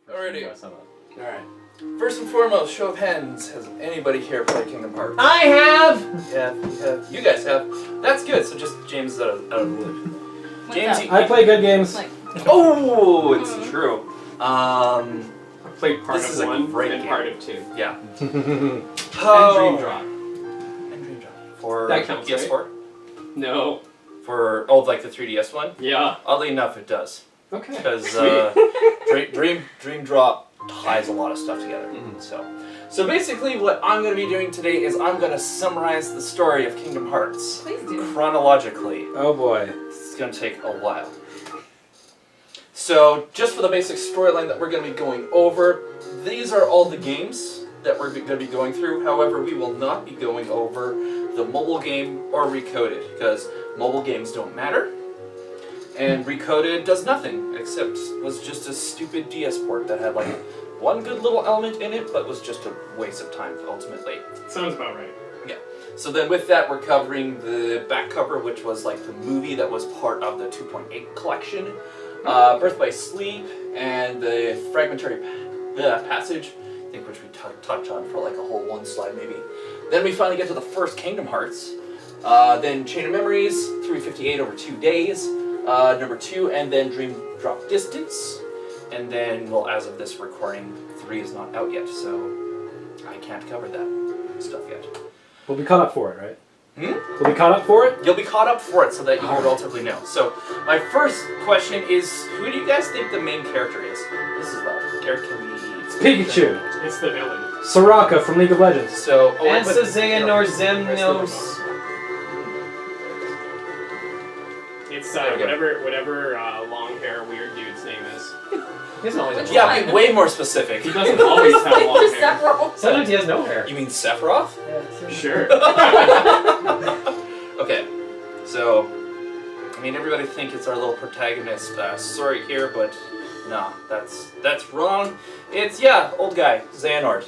Alrighty. Alright. First and foremost, show of hands. Has anybody here played Kingdom Hearts? I have! Yeah, you have. You guys have. That's good, so just James is out of the loop. What's James, up? I play good games. Like, oh, it's true. I played part This of is a 1 great and game. part of 2. Yeah. And Oh. Dream Drop. And Dream Drop. For That counts, PS4? No. For, like the 3DS one? Yeah. Oddly enough, it does. Okay. Because Dream Drop ties a lot of stuff together. So basically what I'm going to be doing today is I'm going to summarize the story of Kingdom Hearts. please do. Chronologically. Oh boy. It's going to take a while. So just for the basic storyline that we're going to be going over, these are all the games that we're going to be going through. However, we will not be going over the mobile game or Recoded, because mobile games don't matter. And Recoded does nothing, except was just a stupid DS port that had like one good little element in it, but was just a waste of time, ultimately. Sounds about right. Yeah. So then with that, we're covering the back cover, which was like the movie that was part of the 2.8 collection. Birth by Sleep, and the Fragmentary Passage, I think, which we touch on for like a whole one slide maybe. Then we finally get to the first Kingdom Hearts. Then Chain of Memories, 358 over 2 days. Number 2, and then Dream Drop Distance. And then, well, as of this recording, 3 is not out yet, so I can't cover that stuff yet. We'll be caught up for it, right? Hmm? We'll be caught up for it? You'll be caught up for it so that you will relatively know. So, my first question is, who do you guys think the main character is? This is Erik, can we... It's Pikachu. It's the villain. Soraka from League of Legends. So, And but- Xehanort Zemnos. It's Okay. whatever long hair weird dude's name is. He doesn't always have Yeah, be way more specific. He doesn't always have long There's hair. several. Sometimes he has no hair. You mean Sephiroth? Sure. Okay, so, I mean, everybody think it's our little protagonist, Sora here, but no, that's wrong. It's, yeah, old guy, Xehanort.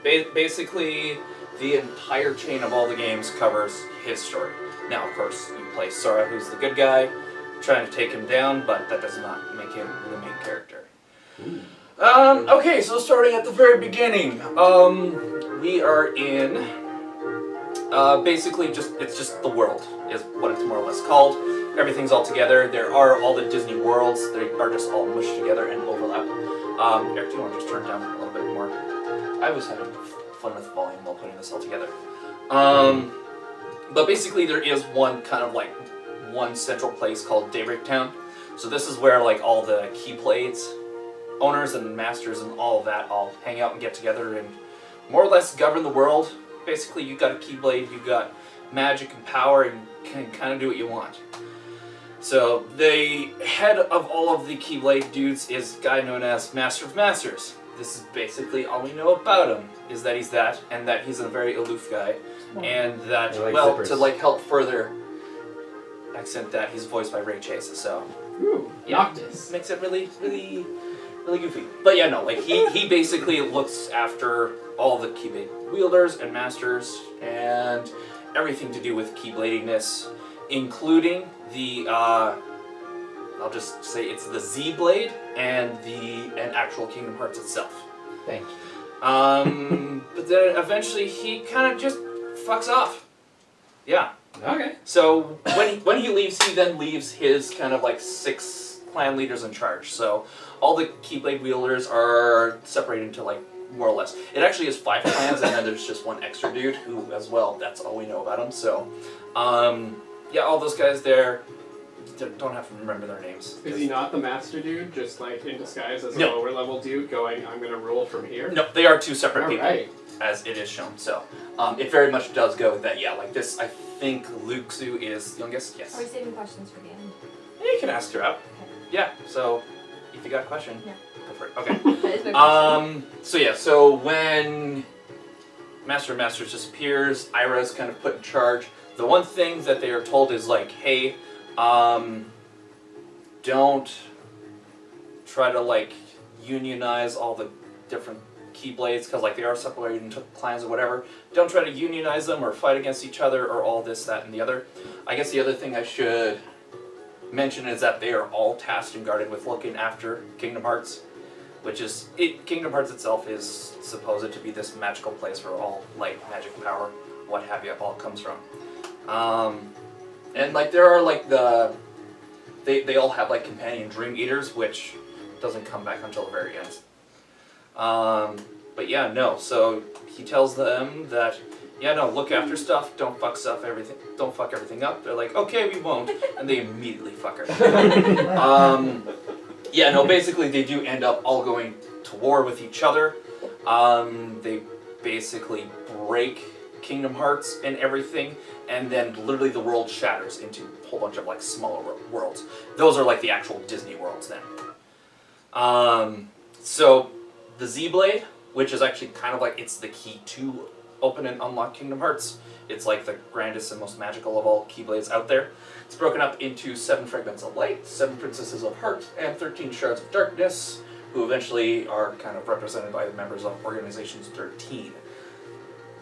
Basically, the entire chain of all the games covers his story. Now, of course, you play Sora, who's the good guy, trying to take him down, but that does not make him the main character. Okay, so starting at the very beginning, we are in, basically it's just the world, is what it's more or less called. Everything's all together. There are all the Disney worlds. They are just all mushed together and overlap. Erik, do you want to just turn it down a little bit more? I was having fun with volume while putting this all together. But basically there is one kind of like one central place called Daybreak Town. So this is where like all the Keyblades owners and masters and all of that all hang out and get together and more or less govern the world. Basically you got a Keyblade, you got magic and power, and can kind of do what you want. So the head of all of the Keyblade dudes is a guy known as Master of Masters. This is basically all we know about him, is that he's that, and that he's a very aloof guy, and that, like well, zippers. to like help further accent that, he's voiced by Ray Chase, so Ooh, Noctis. makes it really goofy. But yeah, no, like he basically looks after all the Keyblade wielders and masters and everything to do with Keybladiness, including the I'll just say it's the Z-Blade and actual Kingdom Hearts itself. Thank you. But then eventually he kind of just fucks off. Yeah. Okay. So when he leaves, he then leaves his kind of like 6 clan leaders in charge. So all the Keyblade wielders are separated into like more or less. It actually is 5 clans, and then there's just one extra dude who, as well, that's all we know about him. So, yeah, all those guys there. Don't have to remember their names. Is he not the master dude, just like in disguise as a No. lower level dude going, I'm gonna rule from here? No, they are 2 separate people, Alright. as it is shown. So, it very much does go with that. Yeah, like this, I think Luxu is youngest. Yes. Are we saving questions for the end? Yeah, you can ask throughout. Yeah, so if you got a question, Yeah. go for it. Okay. That is my question. So yeah, so when Master of Masters disappears, Ira's kind of put in charge. The one thing that they are told is like, hey, don't try to like unionize all the different Keyblades, because like they are separated into clans or whatever. Don't try to unionize them or fight against each other or all this, that, and the other. I guess the other thing I should mention is that they are all tasked and guarded with looking after Kingdom Hearts, which is Kingdom Hearts itself is supposed to be this magical place where all light, magic, power, what have you, all comes from. And like there are like they all have like companion Dream Eaters, which doesn't come back until the very end. But yeah, no. So he tells them that, yeah, no, look after stuff. Don't fuck everything up. They're like, okay, we won't, and they immediately fuck everything up. Yeah, no. Basically, they do end up all going to war with each other. They basically break Kingdom Hearts and everything, and then literally the world shatters into a whole bunch of like smaller worlds. Those are like the actual Disney worlds then. So the Z-Blade, which is actually kind of like, it's the key to open and unlock Kingdom Hearts. It's like the grandest and most magical of all Keyblades out there. It's broken up into 7 fragments of light, 7 princesses of heart, and 13 shards of darkness, who eventually are kind of represented by the members of Organizations 13.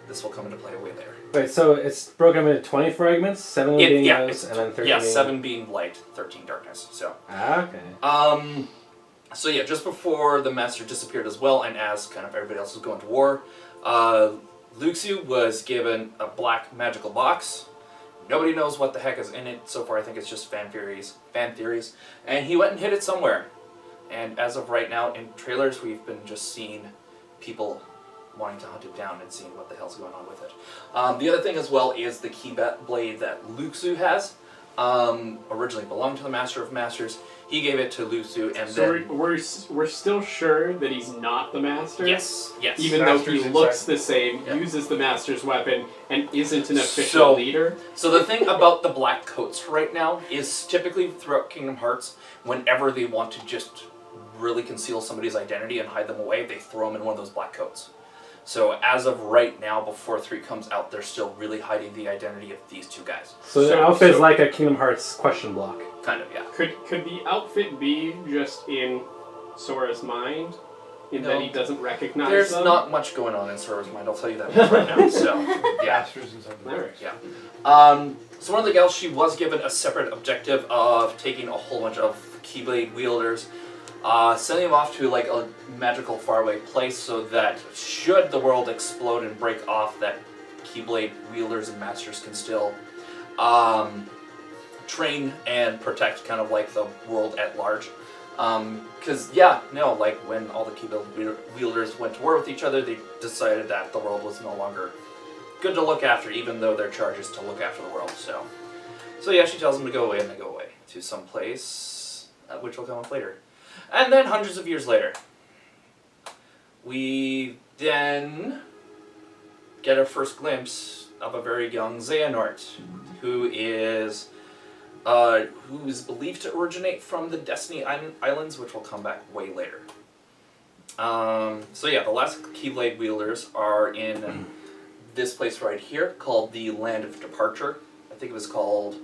This will come into play way later. Wait, so it's broken up into 20 fragments, 7 being those, and then 13 yeah, being... 7 being light, 13 darkness. So. Okay. So yeah, just before the Master disappeared as well, and as kind of everybody else was going to war, Luxu was given a black magical box. Nobody knows what the heck is in it so far. I think it's just fan theories. And he went and hid it somewhere. And as of right now, in trailers, we've been just seeing people wanting to hunt it down and seeing what the hell's going on with it. The other thing as well is the Keyblade that Luxu has. Originally belonged to the Master of Masters. He gave it to Luxu, and So then... we're still sure that he's not the master? Yes. Even though Master's he looks inside. the same, Yeah. uses the master's weapon, and isn't an official So- leader? So the thing about the black coats right now is typically throughout Kingdom Hearts, whenever they want to just really conceal somebody's identity and hide them away, they throw them in one of those black coats. So as of right now, before 3 comes out, they're still really hiding the identity of these 2 guys. So the So- outfit is so- like a Kingdom Hearts question block. Kind of, yeah. Could the outfit be just in Sora's mind, in No. that he doesn't recognize There's them? not much going on in Sora's mind, I'll tell you that right now. So, yeah. Masters inside the Alright. Yeah. So one of the gals, she was given a separate objective of taking a whole bunch of Keyblade wielders, sending them off to like a magical faraway place so that should the world explode and break off, that Keyblade wielders and masters can still train and protect kind of like the world at large. Because, like when all the Keyblade wielders went to war with each other, they decided that the world was no longer good to look after, even though their charge is to look after the world. So yeah, she tells them to go away, and they go away to some place, which will come up later. And then hundreds of years later, we then get our first glimpse of a very young Xehanort, who is believed to originate from the Destiny Islands, which will come back way later. So yeah, the last Keyblade wielders are in this place right here, called the Land of Departure. I think it was called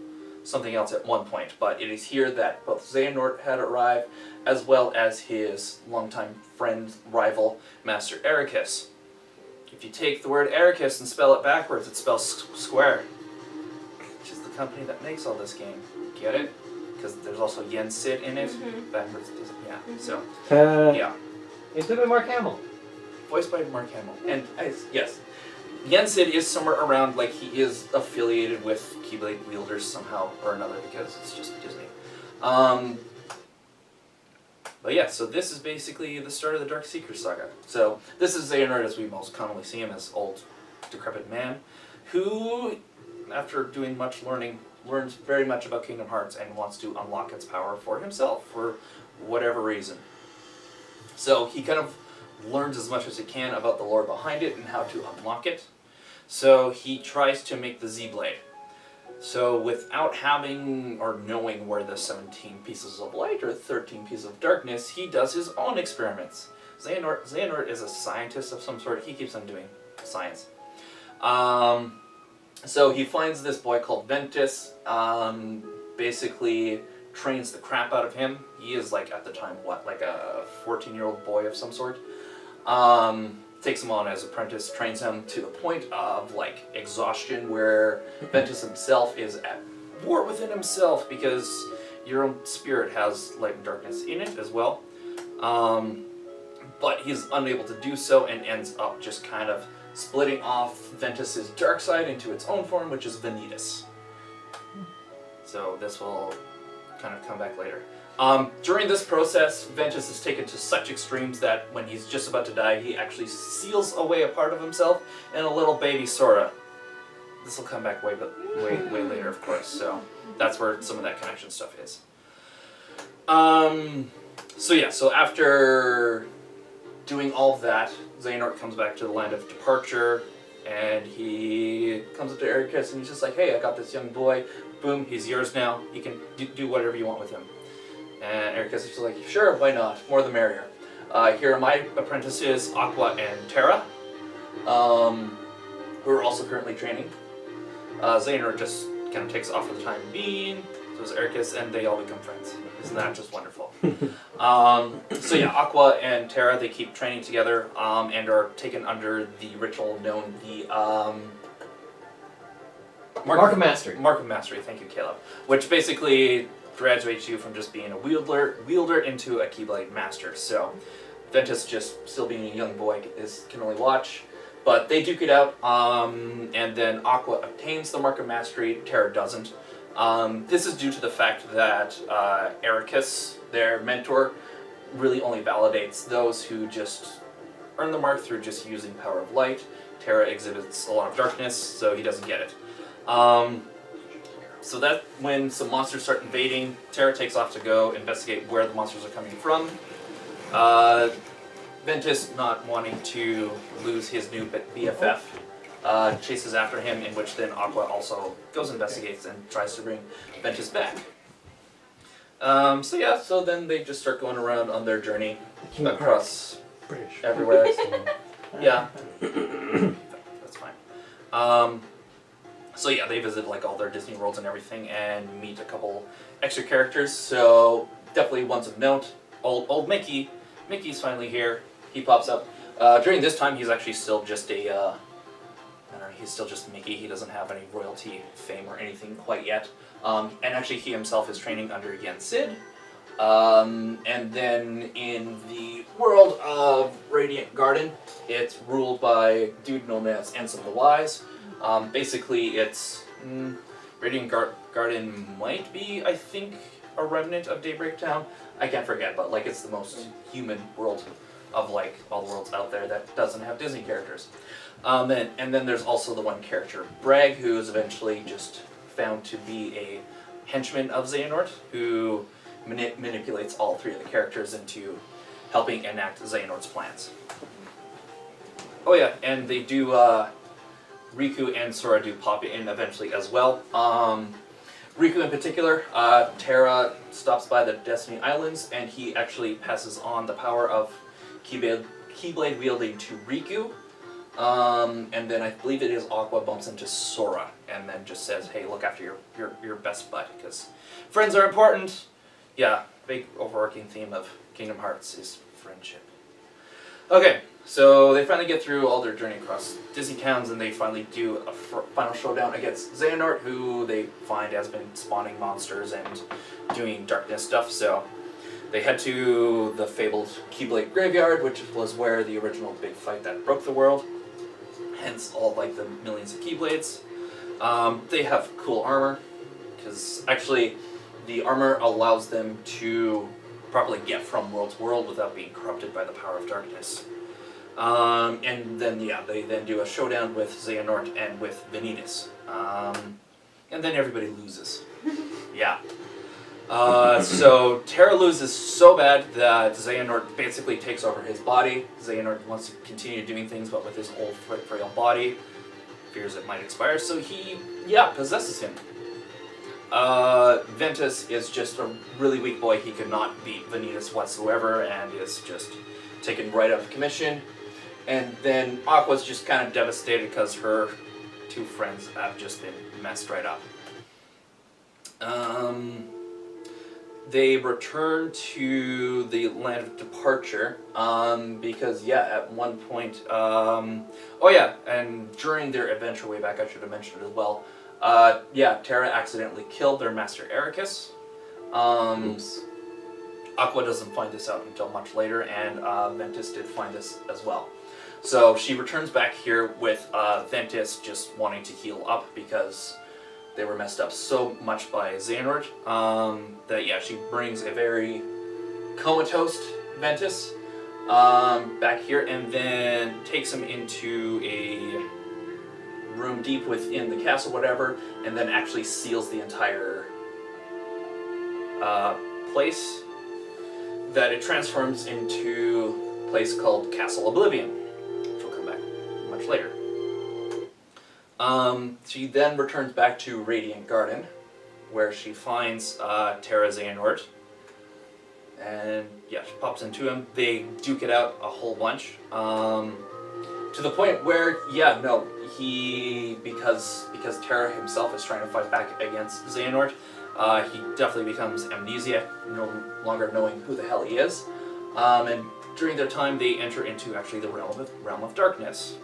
something else at one point, but it is here that both Xehanort had arrived, as well as his longtime friend, rival, Master Ericus. If you take the word Ericus and spell it backwards, it spells square, which is the company that makes all this game. Get it? Because there's also Yen Sid in it. Backwards, yeah. So, yeah. It's a bit Mark Hamill. Voiced by Mark Hamill. And, yes, Yen Sid is somewhere around, like, he is affiliated with Keyblade wielders somehow or another, because it's just Disney. But yeah, so this is basically the start of the Dark Seeker saga. So this is Xehanort as we most commonly see him, as old, decrepit man, who, after doing much learning, learns very much about Kingdom Hearts and wants to unlock its power for himself, for whatever reason. So he kind of learns as much as he can about the lore behind it and how to unlock it. So he tries to make the Z-Blade. So without having or knowing where the 17 pieces of light or 13 pieces of darkness, he does his own experiments. Xehanort is a scientist of some sort. He keeps on doing science. So he finds this boy called Ventus, basically trains the crap out of him. He is, like, at the time, like a 14-year-old boy of some sort. Takes him on as apprentice, trains him to the point of, like, exhaustion, where Ventus himself is at war within himself, because your own spirit has light and darkness in it as well. but he's unable to do so and ends up just kind of splitting off Ventus's dark side into its own form, which is Vanitas. So this will kind of come back later. During this process, Ventus is taken to such extremes that when he's just about to die, he actually seals away a part of himself in a little baby Sora. This will come back way later, of course, so that's where some of that connection stuff is. So after doing all of that, Xehanort comes back to the land of departure, and he comes up to Ericus and he's just like, hey, I got this young boy, boom, he's yours now, you can do whatever you want with him. And Ericus is just like, sure, why not, more the merrier. Here are my apprentices, Aqua and Terra, who are also currently training. Xehanort just kind of takes off for the time being, so is Ericus, and they all become friends. Isn't that just wonderful? So yeah, Aqua and Terra, they keep training together and are taken under the ritual known the Mark of Mastery. Mark of Mastery, thank you, Caleb. Which basically graduates you from just being a wielder into a Keyblade Master. So Ventus, just still being a young boy, can only watch. But they duke it out, and then Aqua obtains the Mark of Mastery, Terra doesn't. This is due to the fact that Ericus, their mentor, really only validates those who just earn the mark through just using Power of Light. Terra exhibits a lot of darkness, so he doesn't get it. So that when some monsters start invading, Terra takes off to go investigate where the monsters are coming from. Ventus, not wanting to lose his new BFF, chases after him, in which then Aqua also goes investigates and tries to bring Ventus back. So then they just start going around on their journey across British. everywhere. Yeah, that's fine. So yeah, they visit like all their Disney worlds and everything, and meet a couple extra characters. So definitely ones of note. Old Mickey. Mickey's finally here. He pops up. During this time, he's actually still just a. I don't know. He's still just Mickey. He doesn't have any royalty fame or anything quite yet. And actually, he himself is training under again Sid. And then in the world of Radiant Garden, it's ruled by a dude known as Ansem the Wise. Basically, it's Radiant Garden might be, I think, a remnant of Daybreak Town. I can't forget, but like it's the most human world of like all the worlds out there that doesn't have Disney characters. And then there's also the one character, Bragg, who is eventually just found to be a henchman of Xehanort, who manipulates all three of the characters into helping enact Xehanort's plans. Oh yeah, and they do, Riku and Sora do pop in eventually as well. Riku in particular, Terra stops by the Destiny Islands, and he actually passes on the power of Keyblade wielding to Riku. And then I believe it is Aqua bumps into Sora, and then just says, hey, look after your best bud, because friends are important. Yeah, big overarching theme of Kingdom Hearts is friendship. Okay, so they finally get through all their journey across Disney towns, and they finally do a final showdown against Xehanort, who they find has been spawning monsters and doing darkness stuff. So they head to the fabled Keyblade Graveyard, which was where the original big fight that broke the world. Hence all like the millions of Keyblades. They have cool armor, because actually the armor allows them to properly get from world to world without being corrupted by the power of darkness. And then, yeah, they then do a showdown with Xehanort and with Vanitas. And then everybody loses. Yeah. So Terra loses so bad that Xehanort basically takes over his body. Xehanort wants to continue doing things, but with his old frail body, fears it might expire, so he, possesses him. Ventus is just a really weak boy. He could not beat Vanitas whatsoever, and is just taken right out of commission. And then Aqua's just kind of devastated because her two friends have just been messed right up. They return to the land of departure because, at one point, and during their adventure way back, I should have mentioned it as well, Terra accidentally killed their master Ericus. Oops. Aqua doesn't find this out until much later, and Ventus did find this as well. So she returns back here with Ventus just wanting to heal up because they were messed up so much by Xehanort that yeah, she brings a very comatose Ventus back here and then takes him into a room deep within the castle, whatever, and then actually seals the entire place that it transforms into a place called Castle Oblivion, which will come back much later. She then returns back to Radiant Garden, where she finds Terra Xehanort, and yeah, she pops into him. They duke it out a whole bunch, to the point where, yeah, no, because Terra himself is trying to fight back against Xehanort, he definitely becomes amnesiac, no longer knowing who the hell he is. And during their time, they enter into actually the realm of darkness.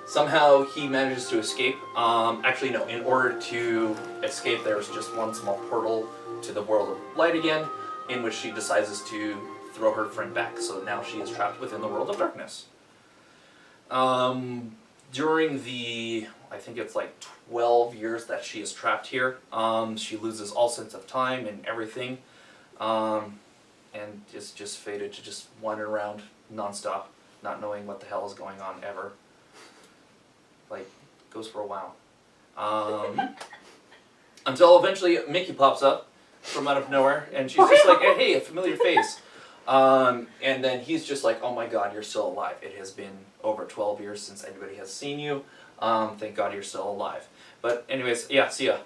Somehow he manages to escape. Actually, no, in order to escape, there's just one small portal to the world of light again, in which she decides to throw her friend back. So now she is trapped within the world of darkness. During the, I think it's like 12 years that she is trapped here, she loses all sense of time and everything, and is just fated to just wander around nonstop, not knowing what the hell is going on ever. Like, goes for a while. Until eventually Mickey pops up from out of nowhere, and she's just like, hey, a familiar face. And then he's just like, oh my god, you're still alive. It has been over 12 years since anybody has seen you. Thank god you're still alive. But anyways, yeah, see ya.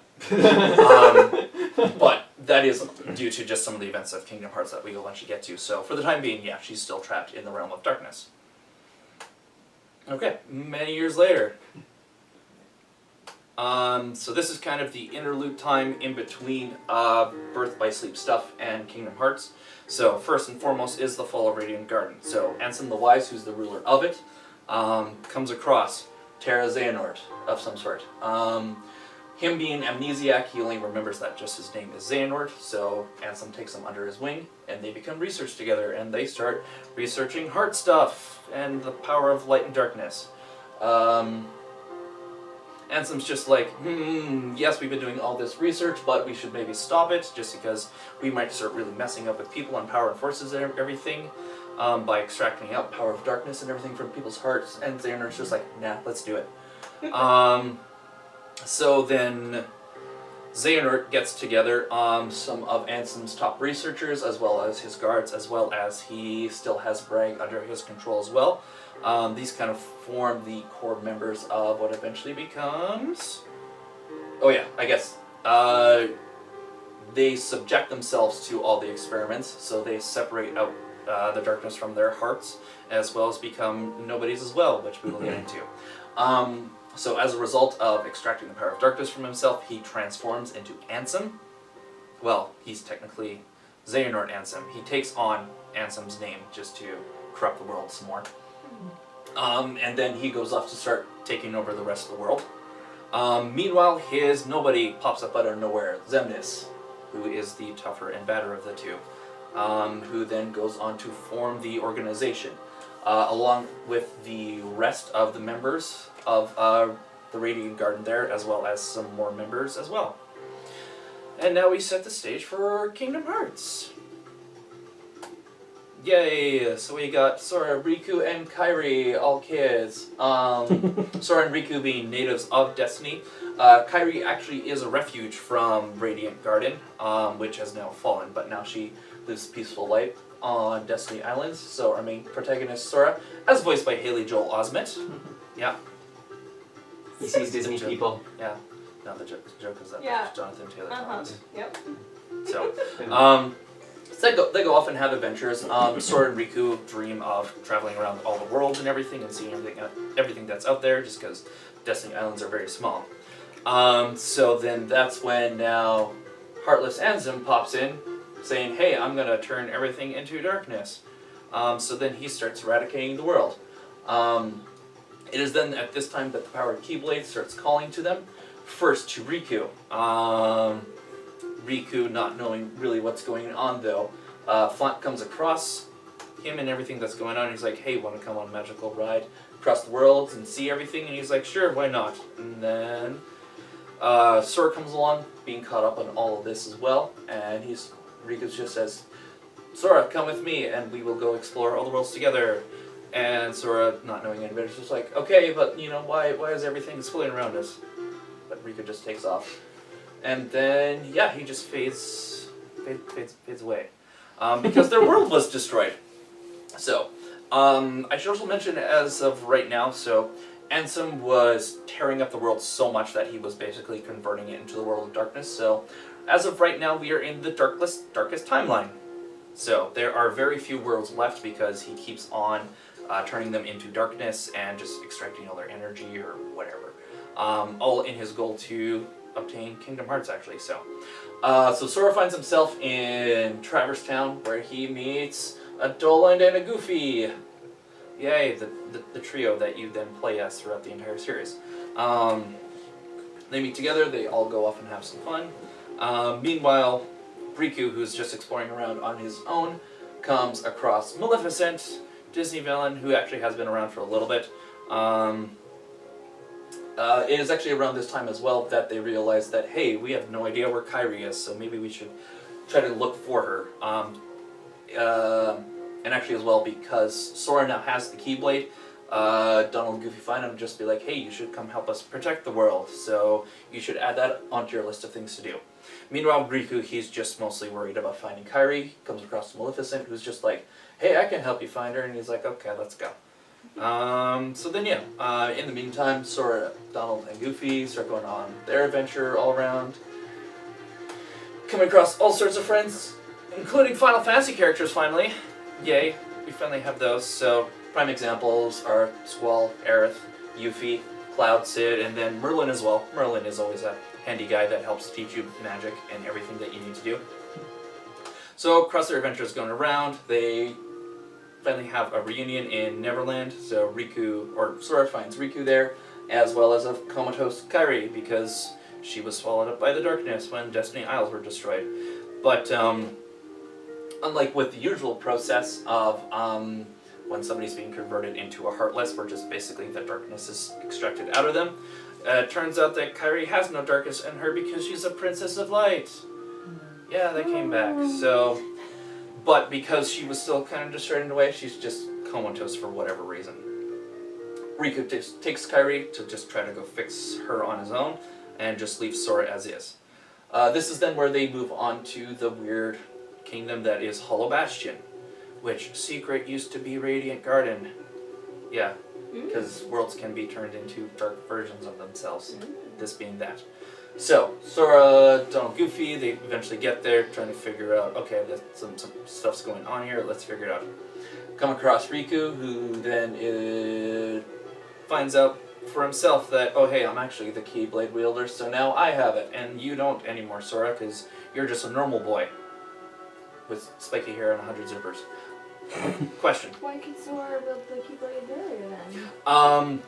But that is due to just some of the events of Kingdom Hearts that we will eventually get to. So for the time being, yeah, she's still trapped in the realm of darkness. Okay, many years later. So this is kind of the interlude time in between Birth by Sleep stuff and Kingdom Hearts. So first and foremost is the fall of Radiant Garden. So Ansem the Wise, who's the ruler of it, comes across Terra Xehanort of some sort. Him being amnesiac, he only remembers that just his name is Xehanort, so Ansem takes him under his wing, and they become research together, and they start researching heart stuff and the power of light and darkness. Ansem's just like, yes, we've been doing all this research, but we should maybe stop it, just because we might start really messing up with people and power and forces and everything, by extracting out power of darkness and everything from people's hearts, and Xehanort's just like, nah, let's do it. So then Xehanort gets together some of Ansem's top researchers, as well as his guards, as well as he still has Bragg under his control as well. These kind of form the core members of what eventually becomes... Oh yeah, I guess. They subject themselves to all the experiments, so they separate out the darkness from their hearts, as well as become nobodies as well, which we will get into. So as a result of extracting the power of darkness from himself, he transforms into Ansem. Well, he's technically Xehanort Ansem. He takes on Ansem's name just to corrupt the world some more. And then he goes off to start taking over the rest of the world. Meanwhile, his nobody pops up out of nowhere, Xemnas, who is the tougher and badder of the two, who then goes on to form the organization, along with the rest of the members of the Radiant Garden there, as well as some more members as well. And now we set the stage for Kingdom Hearts. Yay! So we got Sora, Riku, and Kairi, all kids. Sora and Riku being natives of Destiny. Kairi actually is a refuge from Radiant Garden, which has now fallen, but now she lives a peaceful life on Destiny Islands. So our main protagonist, Sora, as voiced by Haley Joel Osment. Yeah. He sees Disney people. Yeah. No, the joke is that Yeah. Jonathan Taylor Thomas. Yep. So, so they go off and have adventures. Sora and Riku dream of traveling around all the world and everything, and seeing everything that's out there, just because Destiny Islands are very small. So then that's when now Heartless Ansem pops in, saying, hey, I'm going to turn everything into darkness. So then he starts eradicating the world. It is then at this time that the powered Keyblade starts calling to them. First to Riku. Riku, not knowing really what's going on though, Font comes across him and everything that's going on. He's like, hey, want to come on a magical ride across the world and see everything? And he's like, sure, why not? And then Sora comes along, being caught up on all of this as well, and Riku just says, Sora, come with me and we will go explore all the worlds together. And Sora, not knowing any better, is just like, okay, but why is everything exploding around us? But Riku just takes off. And then, yeah, he just fades away. Because their world was destroyed. So, I should also mention as of right now, so Ansem was tearing up the world so much that he was basically converting it into the world of darkness. So, as of right now, we are in the darkest timeline. So, there are very few worlds left because he keeps on turning them into darkness and just extracting all their energy or whatever. All in his goal to obtain Kingdom Hearts, actually. So Sora finds himself in Traverse Town, where he meets a Doland and a Goofy. Yay, the trio that you then play as throughout the entire series. They meet together, they all go off and have some fun. Meanwhile, Riku, who's just exploring around on his own, comes across Maleficent, Disney villain, who actually has been around for a little bit. It is actually around this time as well that they realize that, hey, we have no idea where Kairi is, so maybe we should try to look for her. And actually as well, because Sora now has the Keyblade, Donald and Goofy find him and just be like, hey, you should come help us protect the world, so you should add that onto your list of things to do. Meanwhile, Riku, he's just mostly worried about finding Kairi, comes across Maleficent, who's just like, hey, I can help you find her, and he's like, okay, let's go. So then, yeah, in the meantime, Sora, Donald, and Goofy start going on their adventure all around, coming across all sorts of friends, including Final Fantasy characters, finally. Yay, we finally have those. So, prime examples are Squall, Aerith, Yuffie, Cloud, Sid, and then Merlin as well. Merlin is always a handy guy that helps teach you magic and everything that you need to do. So, across their adventures going around, they finally have a reunion in Neverland. So Sora finds Riku there, as well as a comatose Kairi, because she was swallowed up by the darkness when Destiny Isles were destroyed. But unlike with the usual process of when somebody's being converted into a Heartless, where just basically the darkness is extracted out of them, it turns out that Kairi has no darkness in her because she's a Princess of Light. Yeah, they came back. So, but because she was still kind of destroyed in a way, she's just comatose for whatever reason. Riku takes Kairi to just try to go fix her on his own, and just leaves Sora as is. This is then where they move on to the weird kingdom that is Hollow Bastion, which secret used to be Radiant Garden. Yeah, because worlds can be turned into dark versions of themselves, this being that. So, Sora, Donald, Goofy, they eventually get there, trying to figure out, okay, some stuff's going on here, let's figure it out. Come across Riku, who then finds out for himself that, oh hey, I'm actually the Keyblade wielder, so now I have it, and you don't anymore, Sora, because you're just a normal boy with spiky hair and 100 zippers. Question. Why could Sora wield the Keyblade earlier then?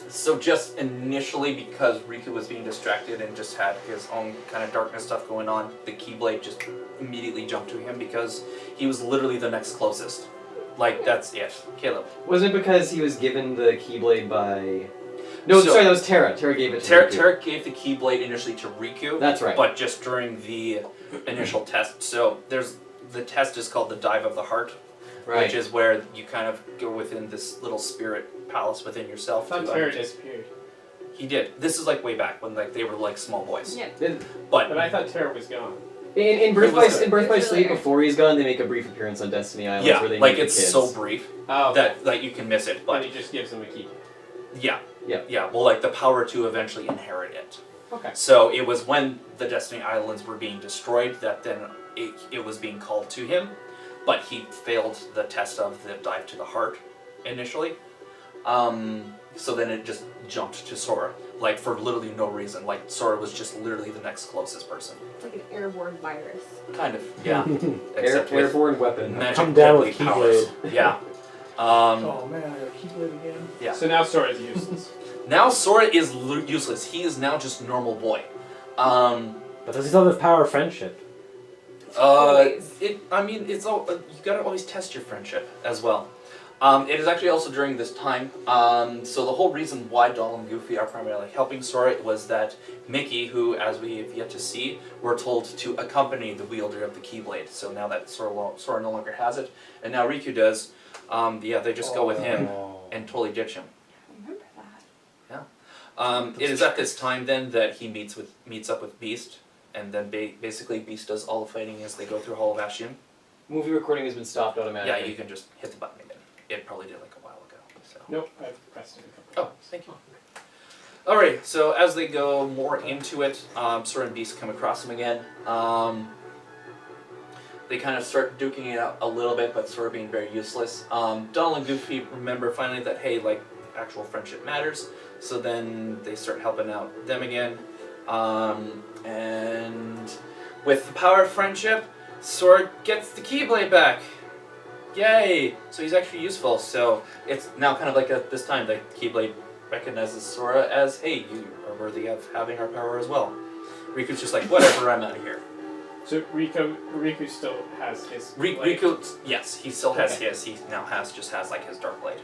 So just initially, because Riku was being distracted and just had his own kind of darkness stuff going on, the Keyblade just immediately jumped to him because he was literally the next closest. Like, that's it. Caleb. Was it because he was given the Keyblade by... No, sorry, that was Terra. Terra gave it to Riku. Terra gave the Keyblade initially to Riku. That's right. But just during the initial test. So the test is called the Dive of the Heart. Right. Which is where you kind of go within this little spirit palace within yourself. I thought Terra disappeared. He did. This is like way back when they were like small boys. Yeah. But I thought Terra was gone. In Birth by Sleep, before he's gone, they make a brief appearance on Destiny Islands where they meet the kids. So brief that you can miss it. But he just gives them a key. Yeah. Well, like the power to eventually inherit it. Okay. So it was when the Destiny Islands were being destroyed that then it was being called to him. But he failed the test of the dive to the heart initially. So then it just jumped to Sora. Like, for literally no reason. Like, Sora was just literally the next closest person. It's like an airborne virus. Kind of, yeah. Except with airborne weapon. magic Come down deadly with powers. Keyblade. Yeah. Oh man, I got a Keyblade again. Yeah. So now Sora's useless. Now Sora is useless. He is now just normal boy. But does he still have the power of friendship? Always. It's all you gotta always test your friendship as well. It is actually also during this time. So the whole reason why Donald and Goofy are primarily helping Sora was that Mickey, who, as we have yet to see, were told to accompany the wielder of the Keyblade. So now that Sora no longer has it, and now Riku does, they just go with him and totally ditch him. I remember that. It is at this time then that he meets up with Beast, and then basically Beast does all the fighting as they go through Hall of Ashium. Movie recording has been stopped automatically. Yeah, you can just hit the button again. It probably did like a while ago. So. Nope, I've pressed it a couple Oh, thank you. Alright, so as they go more into it, Sora and Beast come across him again. They kind of start duking it out a little bit, but Sora being very useless. Donald and Goofy remember finally that, hey, like, actual friendship matters. So then they start helping out them again. And with the power of friendship, Sora gets the Keyblade back. Yay! So he's actually useful. So it's now kind of like at this time the Keyblade recognizes Sora as, hey, you are worthy of having our power as well. Riku's just like, whatever, I'm out of here. So Riku still has his blade. Riku, yes, he still has his. He now just has like his Dark Blade.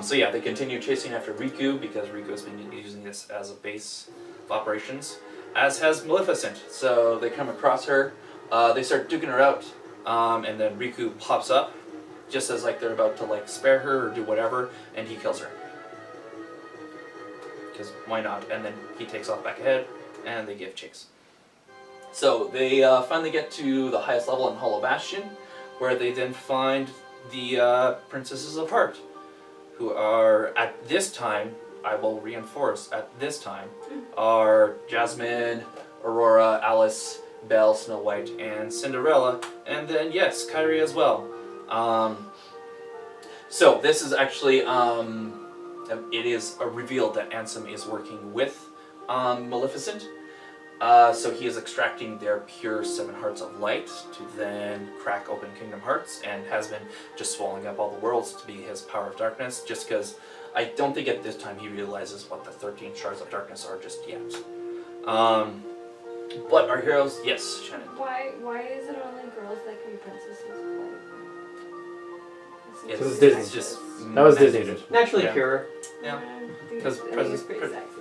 So yeah, they continue chasing after Riku because Riku has been using this as a base of operations, as has Maleficent. So they come across her, they start duking her out, and then Riku pops up, just as like they're about to like spare her or do whatever, and he kills her. Because why not? And then he takes off back ahead, and they give chase. So they finally get to the highest level in Hollow Bastion, where they then find the Princesses of Heart, who are, at this time, I will reinforce, at this time, are Jasmine, Aurora, Alice, Belle, Snow White, and Cinderella, and then, yes, Kairi as well. So this is actually, it is revealed that Ansem is working with Maleficent. So he is extracting their pure 7 hearts of light to then crack open Kingdom Hearts, and has been just swallowing up all the worlds to be his power of darkness, just because I don't think at this time he realizes what the 13 shards of darkness are just yet. But our heroes, yes, Shannon. Why is it only girls that can be princesses? It's Disney. just That was Disney. Naturally Yeah. pure. Yeah. Because Because it's pretty sexist.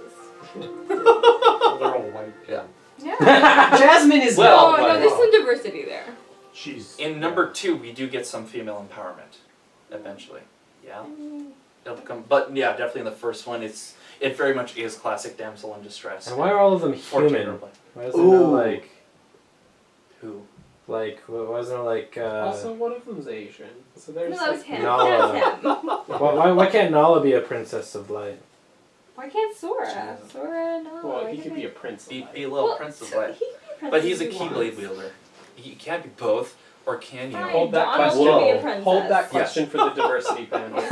They're all white. Yeah. Yeah. Jasmine is Well, not no, white. there's some diversity there. She's In number 2, we do get some female empowerment, eventually. Yeah. It'll come, but yeah, definitely in the first one, it very much is classic damsel in distress. And why are all of them 14 human? roleplay. Why isn't there Ooh. like, Who? why isn't there like, Also, one of them's Asian. So there's No, that was him. No. That was him. why can't Nala be a princess of light? Why can't Sora? Sora, no. Well, he could be a prince. Be a little prince of light. He can be a princess But he's a if he wants. Keyblade wielder. You can't be both, or can you? Fine, Hold that Donald question. can be a Whoa. princess. Hold that question for the diversity panel.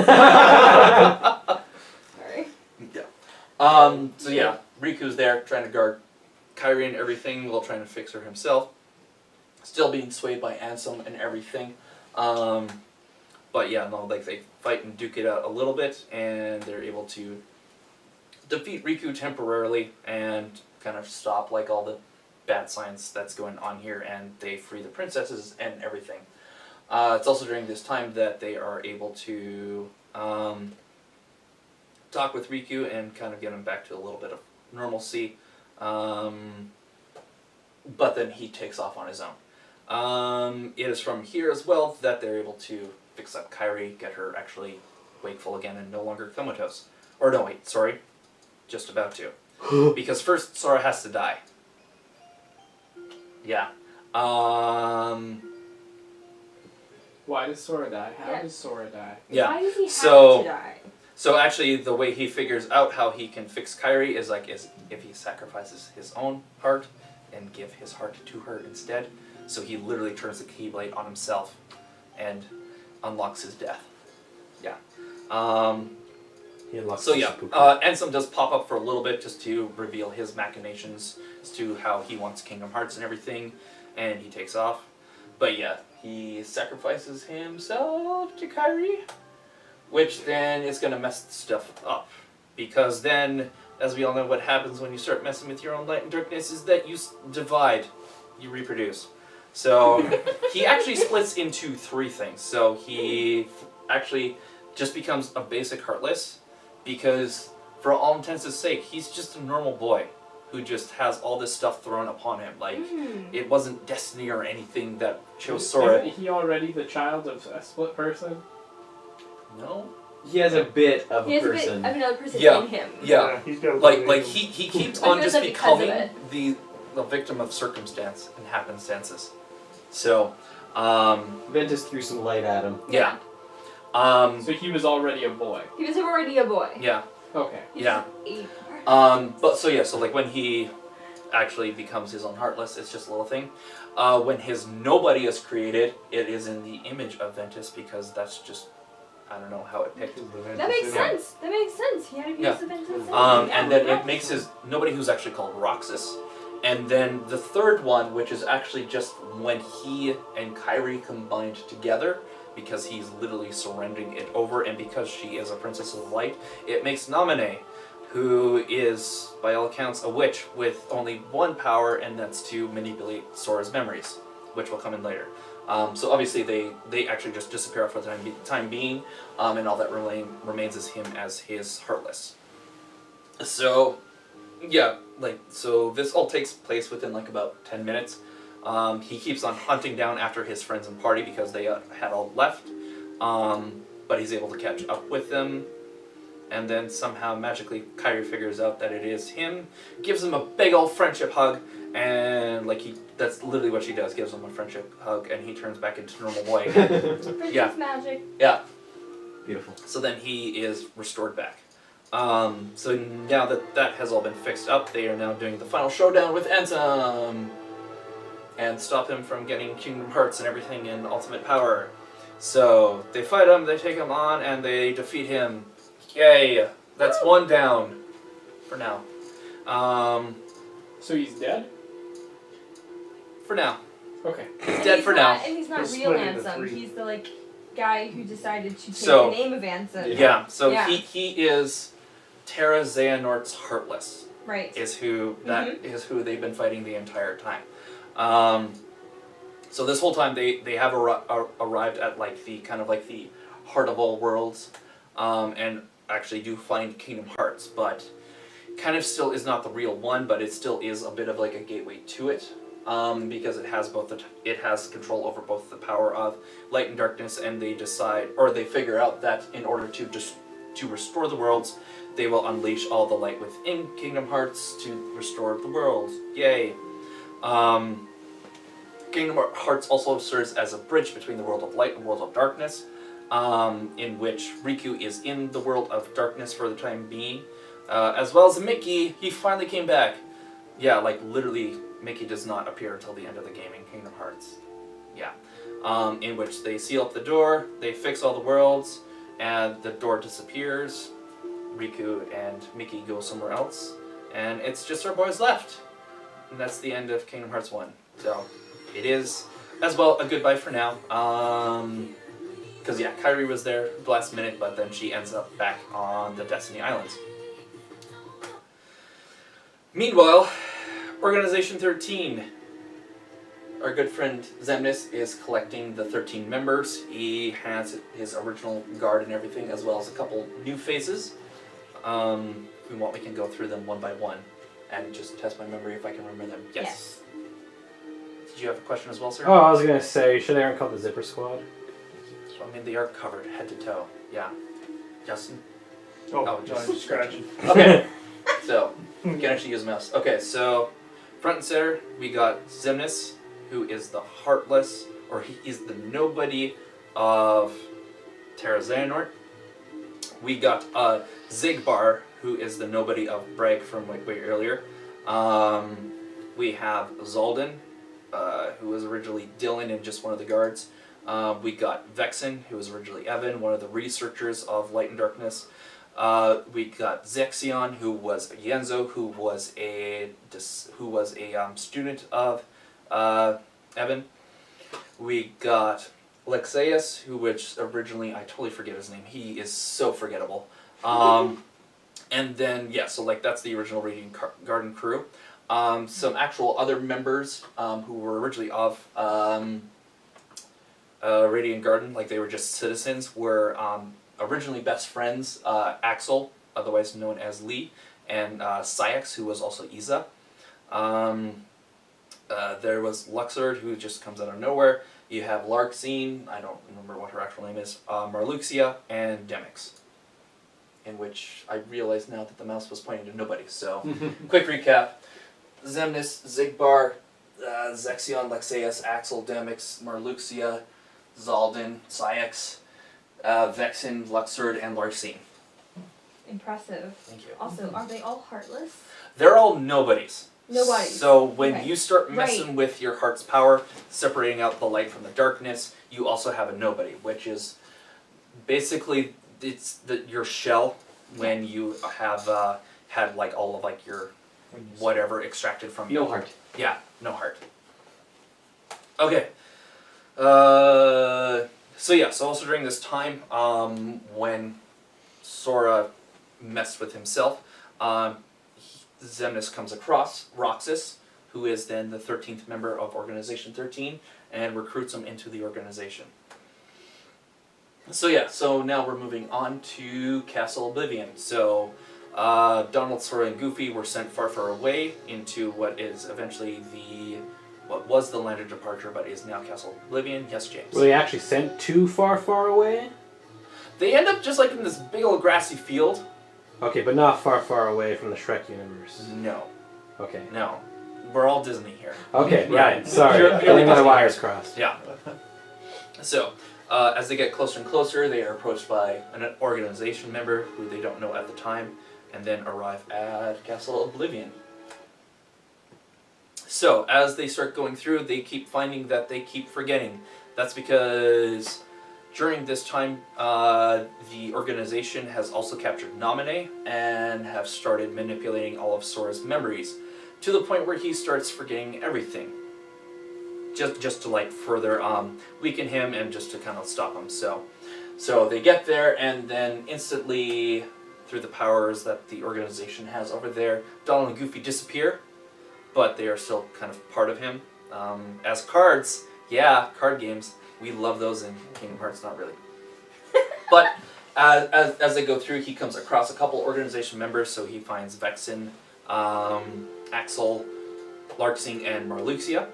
Sorry. So yeah, Riku's there trying to guard Kairi and everything while trying to fix her himself. Still being swayed by Ansem and everything. But yeah, no, like they fight and duke it out a little bit, and they're able to defeat Riku temporarily and kind of stop like all the bad science that's going on here, and they free the princesses and everything. It's also during this time that they are able to talk with Riku and kind of get him back to a little bit of normalcy. But then he takes off on his own. It is from here as well that they're able to fix up Kairi, get her actually wakeful again and no longer comatose. Or no, wait, sorry. Just about to. Because first Sora has to die. Yeah. Why does Sora die? How Yeah. does Sora die? Yeah. Why does he have So- to die? So actually, the way he figures out how he can fix Kairi is if he sacrifices his own heart and give his heart to her instead. So he literally turns the Keyblade on himself and unlocks his death. Yeah. He unlocks So his yeah, poo-poo. Ansem does pop up for a little bit just to reveal his machinations as to how he wants Kingdom Hearts and everything, and he takes off. But yeah, he sacrifices himself to Kairi, which then is going to mess stuff up. Because then as we all know, what happens when you start messing with your own light and darkness is that you divide, you reproduce. So he actually splits into 3 things. So he actually just becomes a basic Heartless because, for all intents and sake, he's just a normal boy who just has all this stuff thrown upon him. Like, it wasn't destiny or anything that chose Sora. Isn't he already the child of a split person? No? He has a bit of He a has person. a bit of another person Yeah. in him. Yeah. He's got Like he keeps I on feel just like because of becoming it. the victim of circumstance and happenstances. So, Ventus threw some light at him. yeah. So he was already a boy. He was already a boy. Yeah. Okay. He's Yeah. just But so like when he actually becomes his own Heartless, it's just a little thing. When his nobody is created, it is in the image of Ventus because that's just, I don't know how it picked. That makes sense. That makes sense. He had a piece Yeah. of Ventus. And then it makes his nobody who's actually called Roxas. And then the third one, which is actually just when he and Kyrie combined together, because he's literally surrendering it over, and because she is a princess of the light, it makes Naminé, who is, by all accounts, a witch with only one power, and that's to manipulate Sora's memories, which will come in later. So obviously they actually just disappear for the time being, and all that remains is him as his Heartless. So, yeah, so this all takes place within about 10 minutes. He keeps on hunting down after his friends and party because they had all left, but he's able to catch up with them. And then somehow magically Kyrie figures out that it is him, gives him a big old friendship hug, and that's literally what she does, gives him a friendship hug, and he turns back into normal boy again. Yeah. Magic. Yeah. Beautiful. So then he is restored back. So now that has all been fixed up, they are now doing the final showdown with Ansem, and stop him from getting Kingdom Hearts and everything in Ultimate Power. So they fight him, they take him on, and they defeat him. Yay! That's one down for now. So he's dead? For now. Okay. He's dead for now. And he's not He's real split into Ansem. 3. He's the guy who decided to take So- the name of Ansem. Yeah, so Yeah. he is Terra Xehanort's Heartless. Right. Is who they've been fighting the entire time. So this whole time they have arrived at the heart of all worlds, and actually do find Kingdom Hearts, but kind of still is not the real one, but it still is a bit of a gateway to it, because it has it has control over both the power of light and darkness, and they figure out that in order to restore the worlds, they will unleash all the light within Kingdom Hearts to restore the world. Yay! Kingdom Hearts also serves as a bridge between the world of light and the world of darkness, in which Riku is in the world of darkness for the time being, as well as Mickey. He finally came back. Yeah, literally, Mickey does not appear until the end of the game in Kingdom Hearts. Yeah. In which they seal up the door, they fix all the worlds, and the door disappears. Riku and Mickey go somewhere else, and it's just our boys left. And that's the end of Kingdom Hearts 1. So, it is, as well, a goodbye for now. Because, yeah, Kyrie was there last minute, but then she ends up back on the Destiny Islands. Meanwhile, Organization 13. Our good friend Xemnas is collecting the 13 members. He has his original guard and everything, as well as a couple new faces. If we want, we can go through them one by one and just test my memory if I can remember them. Yes. Did you have a question as well, sir? Oh, I was gonna say, should Aaron call the Zipper Squad? I mean, they are covered head to toe. Yeah. Justin? Oh, just just scratching. Okay. So, you can actually use a mouse. Okay, so, front and center, we got Xemnas, who is the Heartless, or he is the nobody of Terra Xehanort. We got Zigbar, who is the nobody of Bragg from way earlier. We have Zaldin, who was originally Dylan and just one of the guards. We got Vexen, who was originally Evan, one of the researchers of Light and Darkness. We got Zexion, who was Yenzo, who was a student of Evan. We got Lexaeus, which originally, I totally forget his name. He is so forgettable. And then, yeah, so like that's the original Radiant Garden crew. Some actual other members who were originally of Radiant Garden, like they were just citizens, were originally best friends, Axel, otherwise known as Lee, and Syx, who was also Iza. There was Luxord, who just comes out of nowhere. You have Larxene, I don't remember what her actual name is, Marluxia, and Demix. In which I realize now that the mouse was pointing to nobody, so quick recap. Xemnas, Zigbar, Zexion, Lexaeus, Axel, Demix, Marluxia, Zaldin, Syx, Vexen, Luxord, and Larxene. Impressive. Thank you. Also, are they all heartless? They're all nobodies. Nobodies. So when Okay. you start messing with your heart's power, separating out the light from the darkness, you also have a nobody, which is basically it's your shell when you have had like all of like your whatever extracted from you. No heart. Yeah, no heart. Okay. So also during this time, when Sora messed with himself, Xemnas comes across Roxas, who is then the 13th member of Organization 13, and recruits him into the organization. So now we're moving on to Castle Oblivion. So Donald, Sora, and Goofy were sent far, far away into what is eventually what was the land of departure, but is now Castle Oblivion. Yes, James. Were they actually sent too far, far away? They end up just like in this big old grassy field. Okay, but not far, far away from the Shrek universe. No, Okay. no. We're all Disney here. Okay, Yeah. right. Sorry. Purely Getting my Disney. wires crossed. Yeah. So, as they get closer and closer, they are approached by an organization member who they don't know at the time, and then arrive at Castle Oblivion. So, as they start going through, they keep finding that they keep forgetting. That's because during this time, the organization has also captured Naminé and have started manipulating all of Sora's memories, to the point where he starts forgetting everything. Just to like further weaken him and just to kind of stop him. So they get there, and then instantly, through the powers that the organization has over there, Donald and Goofy disappear, but they are still kind of part of him. As cards, yeah, card games, we love those in Kingdom Hearts, not really. But as they go through, he comes across a couple organization members, so he finds Vexen, Axel, Larxene, and Marluxia.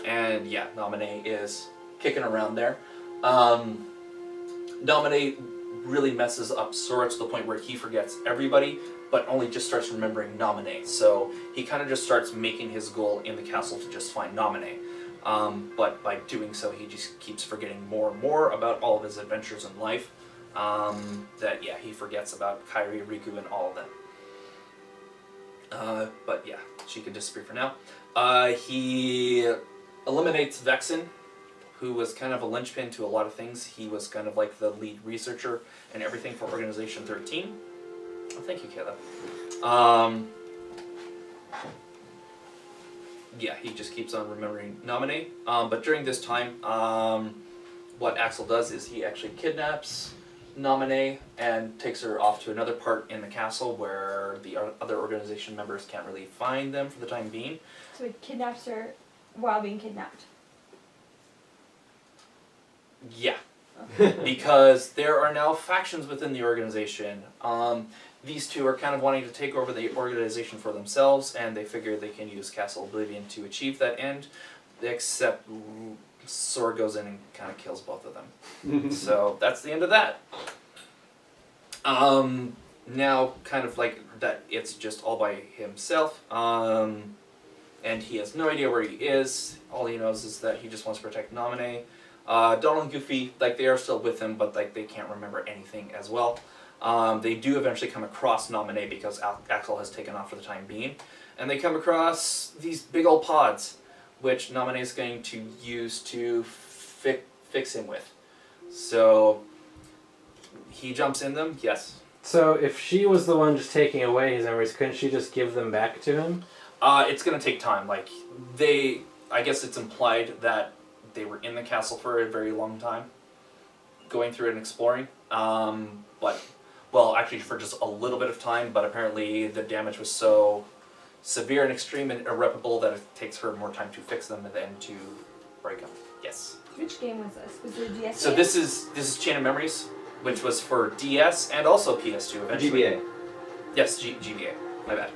And yeah, Naminé is kicking around there. Naminé really messes up Sora to the point where he forgets everybody, but only just starts remembering Naminé. So he kind of just starts making his goal in the castle to just find Naminé. But by doing so, he just keeps forgetting more and more about all of his adventures in life. That yeah, he forgets about Kairi, Riku, and all of them. But yeah, she can disappear for now. He eliminates Vexen, who was kind of a linchpin to a lot of things. He was kind of like the lead researcher and everything for Organization 13. Oh, thank you, Kayla. Yeah, he just keeps on remembering Naminé. But during this time, what Axel does is he actually kidnaps Naminé and takes her off to another part in the castle where the other organization members can't really find them for the time being. So he kidnaps her while being kidnapped. Yeah. Because there are now factions within the organization. These two are kind of wanting to take over the organization for themselves, and they figure they can use Castle Oblivion to achieve that end, except Sora goes in and kind of kills both of them. So that's the end of that. Now, kind of like that, it's just all by himself, and he has no idea where he is. All he knows is that he just wants to protect Naminé. Donald and Goofy, like, they are still with him, but like they can't remember anything as well. They do eventually come across Naminé because Axel has taken off for the time being, and they come across these big old pods, which Naminé is going to use to fix him with. So he jumps in them. Yes. So if she was the one just taking away his memories, couldn't she just give them back to him? It's gonna take time. Like I guess it's implied that they were in the castle for a very long time, going through it and exploring. But well, actually for just a little bit of time, but apparently the damage was so severe and extreme and irreparable that it takes her more time to fix them than to break them. Yes. Which game was this? Was it a DS So game? this is Chain of Memories, which was for DS and also PS2 eventually. GBA. Yes, GBA. My bad.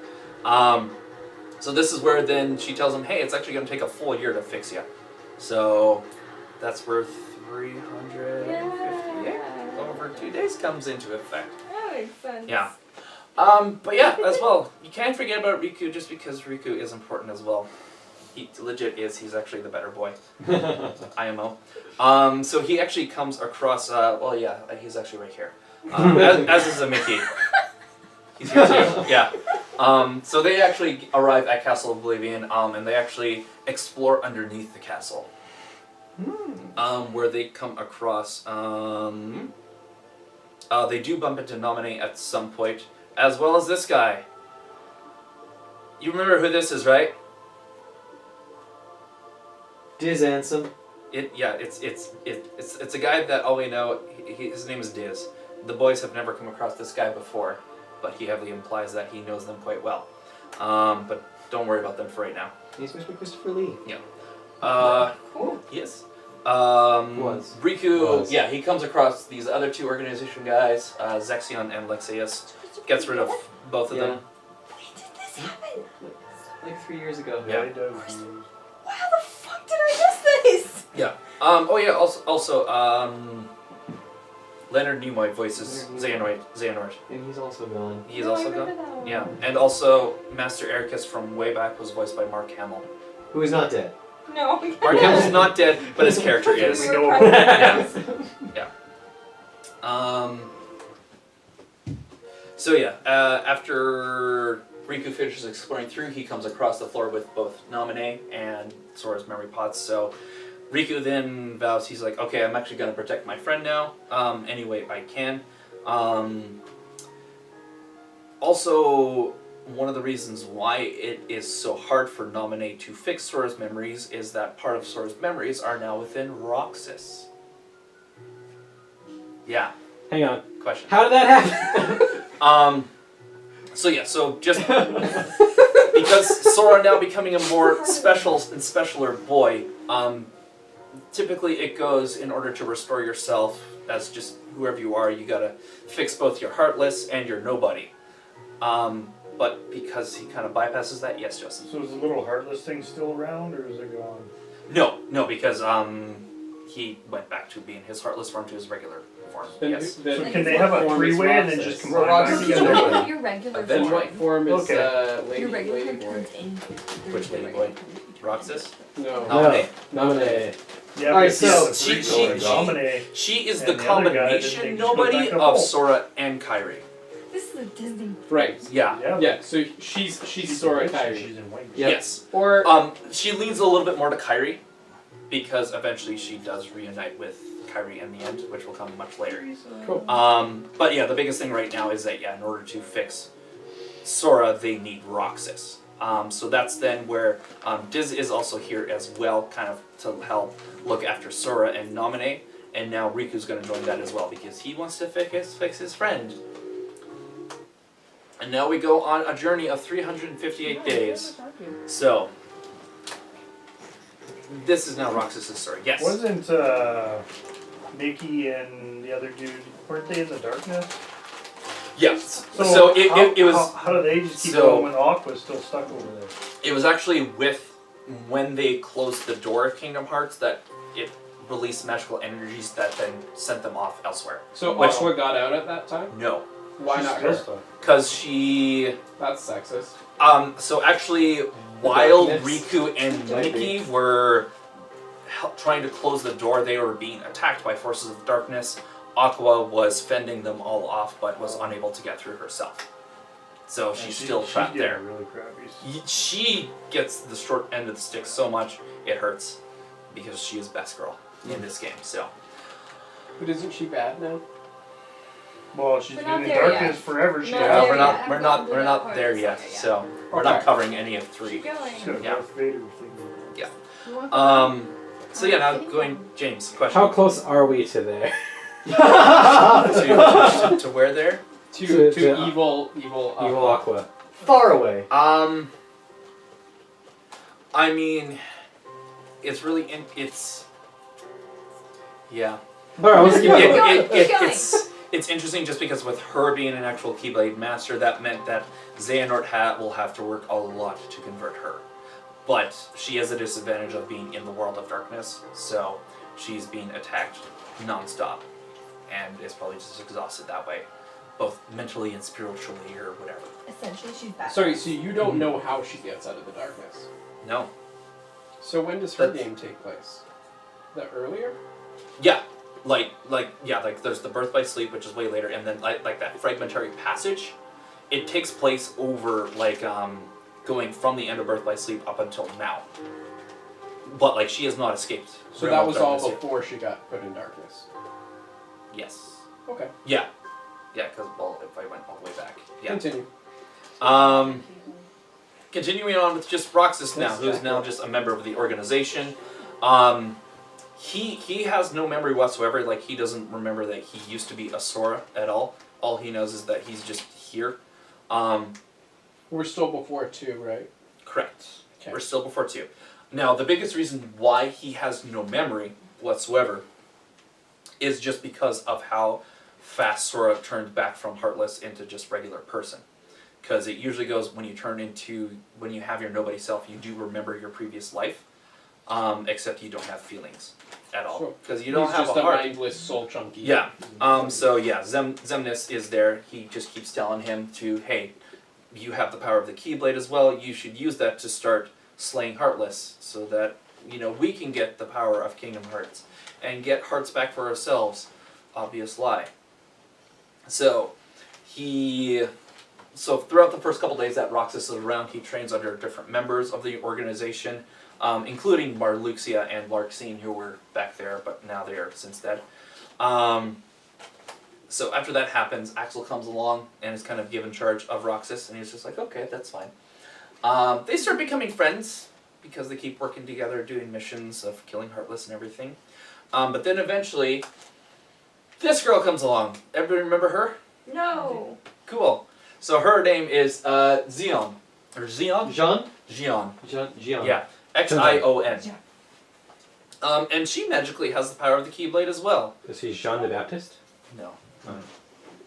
So this is where then she tells him, hey, it's actually going to take a full year to fix you. So that's where 358 over 2 days comes into effect. That makes sense. Yeah. But yeah, as well, you can't forget about Riku just because Riku is important as well. He legit is. He's actually the better boy. IMO. So he actually comes across. Well, yeah, he's actually right here. As is a Mickey. He's here too. Yeah. So they actually arrive at Castle Oblivion, and they actually explore underneath the castle. Where they come across. They do bump into Nominee at some point, as well as this guy. You remember who this is, right? Diz Ansem. It's a guy that all we know. His name is Diz. The boys have never come across this guy before, but he heavily implies that he knows them quite well. But don't worry about them for right now. He's Mr. Christopher Lee. Yeah. Cool. Yes. Was. Riku. Was. Yeah, he comes across these other two organization guys, Zexion and Lexeus. Gets rid of both of them. When did this happen? Like 3 years ago. Yeah. It does. How the fuck did I miss this? Yeah. Oh yeah. Also. Leonard Nimoy voices Xehanort. And he's also gone. He's No, I also remember gone. that one. Yeah, and also Master Ericus from way back was voiced by Mark Hamill. Who is not dead. No. Mark Hamill's not dead, but his character is. We know Yeah. So yeah, after Riku finishes exploring through, he comes across the floor with both Nominee and Sora's memory pots. So Riku then vows, he's like, okay, I'm actually going to protect my friend now, any way I can. Also, one of the reasons why it is so hard for Nominee to fix Sora's memories is that part of Sora's memories are now within Roxas. Yeah, Hang on. question. How did that happen? So just because Sora now becoming a more special and specialer boy, typically it goes in order to restore yourself as just whoever you are, you gotta fix both your Heartless and your Nobody. But because he kind of bypasses that, yes, Justin. So is the little Heartless thing still around, or is it gone? No, because he went back to being his Heartless form to his regular form. Yes. So can they have a form is three-way and then Roxas. just combine Roxas back is You together? don't Together. have your regular Then form. what form is Okay. Lady, Your regular Lady form Boy? turns into Which Lady Boy? Roxas? No. Nominee. Nominee. Yeah, Alright, but so she Dominate. She is And the the other guy, combination then they just go Nobody back to of Hulk. Sora and Kairi. This is a Disney. Right. Yeah. Yeah. Yeah. So she's Sora She's Kairi. in white. Yep. Yes. Or She leans a little bit more to Kairi because eventually she does reunite with Kairi in the end, which will come much later. cool. But yeah, the biggest thing right now is that in order to fix Sora, they need Roxas. So that's then where Diz is also here as well, kind of to help look after Sora and Nominee. And now Riku's going to join that as well because he wants to fix his friend. And now we go on a journey of 358 days. So this is now Roxas' story. Yes. Wasn't Mickey and the other dude, weren't they in the darkness? Yes. So it was. How do they just keep so- going when Aqua's still stuck over there? It was actually when they closed the door of Kingdom Hearts that it released magical energies that then sent them off elsewhere. So Which- Aqua got out at that time? No, Why She's not still her? stuck. because she. That's sexist. So actually, while darkness. Riku and Might Mickey be. were trying to close the door, they were being attacked by forces of darkness. Aqua was fending them all off, but was unable to get through herself. So And she's still trapped getting there. Really crappy. She gets the short end of the stick so much it hurts because she is best girl in this game. So But isn't she bad now? Well, she's We're been not in there darkness yet. forever. She Not yeah, has. there we're yet. not I we're haven't not gotten we're to not that there part yet. of the So we're Okay. not covering any of 3. Keep going. She's got a Yeah. Darth Vader thing. You want the- So yeah, now going James question How close are we to there? to where there? To evil Evil Aqua. Far away. I mean, it's really yeah. Alright, let's keep Keep going. going, keep going. It's interesting just because with her being an actual Keyblade master, that meant that Xehanort will have to work a lot to convert her. But she has a disadvantage of being in the world of darkness, so she's being attacked non-stop, and is probably just exhausted that way, both mentally and spiritually or whatever. Essentially, she's back. Sorry, so you don't know how she gets out of the darkness. No. So when does her That's- game take place? The earlier? Yeah. Like there's the birth by sleep, which is way later, and then like that fragmentary passage, it takes place over going from the end of birth by sleep up until now. But like she has not escaped. So Realm that of was all Darkness yet. before she got put in darkness. Yes. Okay. Yeah. Yeah, because if I went all the way back. Yeah. Continue. Continuing on with just Roxas now, who is now just a member of the organization. He has no memory whatsoever. Like he doesn't remember that he used to be a Sora at all. All he knows is that he's just here. We're still before 2, right? Correct. Okay. We're still before 2. Now the biggest reason why he has no memory whatsoever is just because of how fast Sora turned back from Heartless into just regular person. Because it usually goes when you have your nobody self, you do remember your previous life, except you don't have feelings at all. Because you don't He's have just a a heart. mindless soul chunky. Yeah. Zemnis is there. He just keeps telling him to, hey, you have the power of the Keyblade as well. You should use that to start slaying Heartless, so that we can get the power of Kingdom Hearts and get hearts back for ourselves. Obvious lie. So throughout the first couple days that Roxas is around, he trains under different members of the organization, including Marluxia and Larxene, who were back there, but now they are since dead. So after that happens, Axel comes along and is kind of given charge of Roxas, and he's just like, okay, that's fine. They start becoming friends because they keep working together, doing missions of killing Heartless and everything. But then eventually, this girl comes along. Everybody remember her? No. Cool. So her name is Xion. Or Xion? Jean? Xion. Jean. Yeah. Xion. And she magically has the power of the Keyblade as well. Is he Jean the Baptist? No. Oh.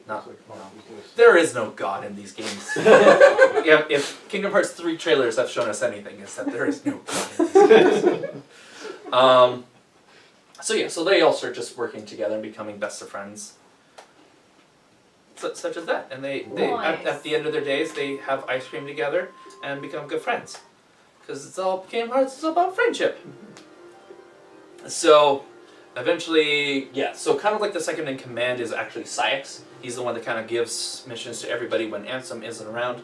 Not. No. There is no God in these games. Yeah, if Kingdom Hearts 3 trailers have shown us anything, it's that there is no God in these games. So they all start just working together and becoming best of friends. Such as that. And they Nice. at the end of their days, they have ice cream together and become good friends. Because it's all Kingdom Hearts is about friendship. So, eventually, so kind of like the second in command is actually Cyax. He's the one that kind of gives missions to everybody when Ansem isn't around.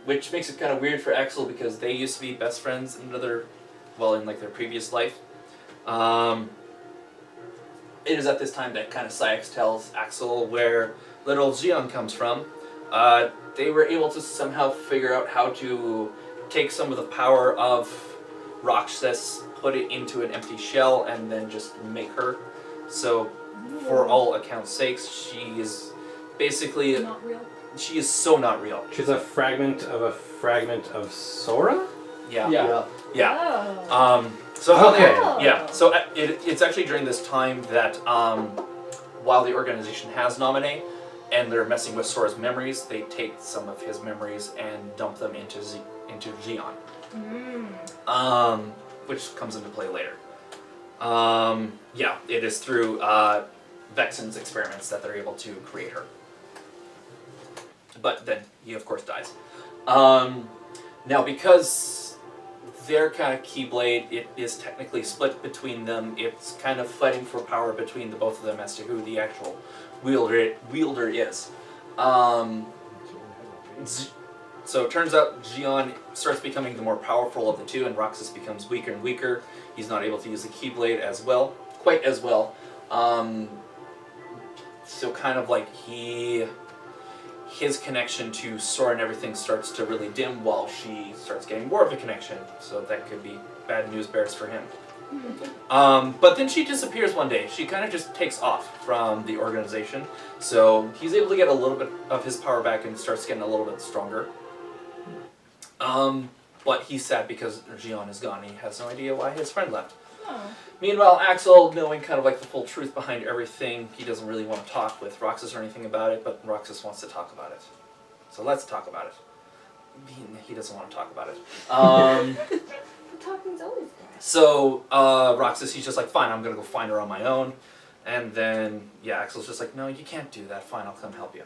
Which makes it kind of weird for Axel because they used to be best friends in their previous life. It is at this time that kind of Cyax tells Axel where little Xion comes from. They were able to somehow figure out how to take some of the power of Roxas, put it into an empty shell, and then just make her. So, for all accounts' sakes, she is basically... Not real. She is so not real. She's a fragment of Sora? Yeah. Oh. So how Okay. So it's actually during this time that while the organization has Nominee and they're messing with Sora's memories, they take some of his memories and dump them into Xion. Which comes into play later. It is through Vexen's experiments that they're able to create her. But then he of course dies. Now because their kind of Keyblade, it is technically split between them. It's kind of fighting for power between the both of them as to who the actual wielder is. So it turns out Xion starts becoming the more powerful of the two, and Roxas becomes weaker and weaker. He's not able to use the Keyblade quite as well. So kind of like his connection to Sora and everything starts to really dim while she starts getting more of a connection. So that could be bad news bears for him. But then she disappears one day. She kind of just takes off from the organization. So he's able to get a little bit of his power back and starts getting a little bit stronger. But he's sad because Jian is gone. He has no idea why his friend left. Oh. Meanwhile, Axel, knowing kind of like the full truth behind everything, he doesn't really want to talk with Roxas or anything about it, but Roxas wants to talk about it. So let's talk about it. He doesn't want to talk about it. Talking's always good. So Roxas, he's just like, fine, I'm gonna go find her on my own. And then, yeah, Axel's just like, no, you can't do that. Fine, I'll come help you.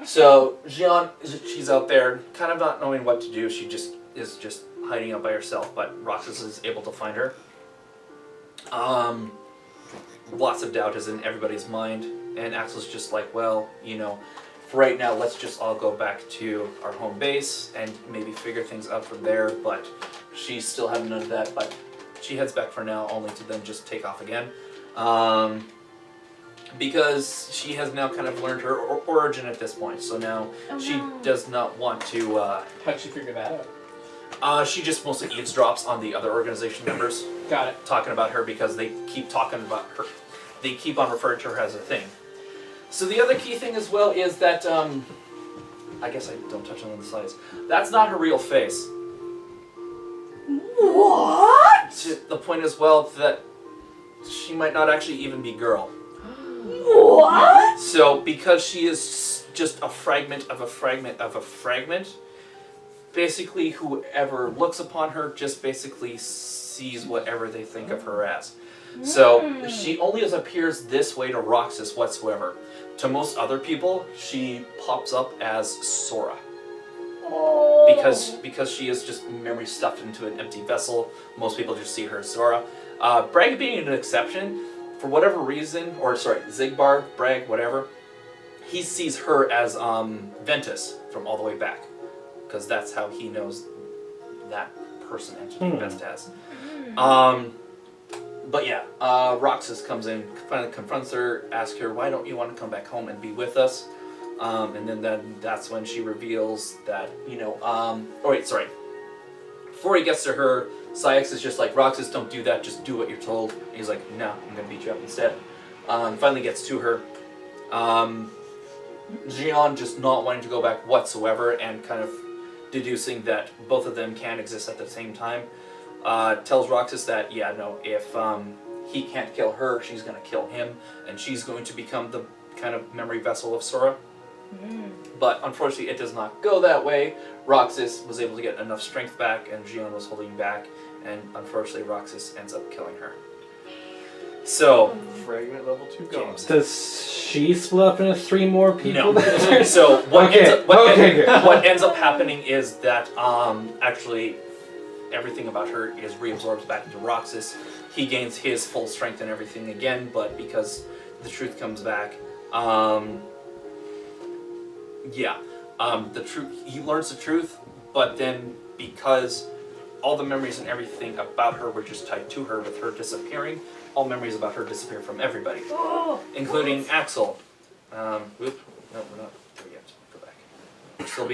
So Jian, she's out there, kind of not knowing what to do. She just is just hiding out by herself, but Roxas is able to find her. Lots of doubt is in everybody's mind, and Axel's just like, well, you know, for right now, let's just all go back to our home base and maybe figure things out from there. But she's still having none of that, but she heads back for now, only to then just take off again. Because she has now kind of learned her origin at this point, so now she does not want to. How'd she figure that out? She just mostly eavesdrops on the other organization members. Got it. Talking about her because they keep talking about her. They keep on referring to her as a thing. So the other key thing as well is that, I guess I don't touch on the slides. That's not her real face. What? To the point as well that she might not actually even be girl. What? So because she is just a fragment of a fragment of a fragment, basically whoever looks upon her just basically sees whatever they think of her as. So she only appears this way to Roxas whatsoever. To most other people, she pops up as Sora. Because she is just memory stuffed into an empty vessel. Most people just see her as Sora. Bragg being an exception, for whatever reason, or sorry, Zigbar, Bragg, whatever, he sees her as Ventus from all the way back. Because that's how he knows that person entity best as. But yeah, Roxas comes in, finally confronts her, asks her, why don't you want to come back home and be with us? And then that's when she reveals that, you know, oh wait, sorry. Before he gets to her, Syx is just like, Roxas, don't do that, just do what you're told. And he's like, no, I'm going to beat you up instead. Finally gets to her. Jian just not wanting to go back whatsoever and kind of deducing that both of them can exist at the same time. Tells Roxas that, yeah, no, if he can't kill her, she's going to kill him, and she's going to become the kind of memory vessel of Sora. But unfortunately, it does not go that way. Roxas was able to get enough strength back, and Jian was holding back, and unfortunately, Roxas ends up killing her. So, Fragment level 2 James. Does she split up into 3 more people? No. So what ends up happening is that actually everything about her is reabsorbed back into Roxas. He gains his full strength and everything again, but because the truth comes back, the truth. He learns the truth, but then because all the memories and everything about her were just tied to her, with her disappearing, all memories about her disappear from everybody, including Axel. Whoop, no, we're not there yet. Go back.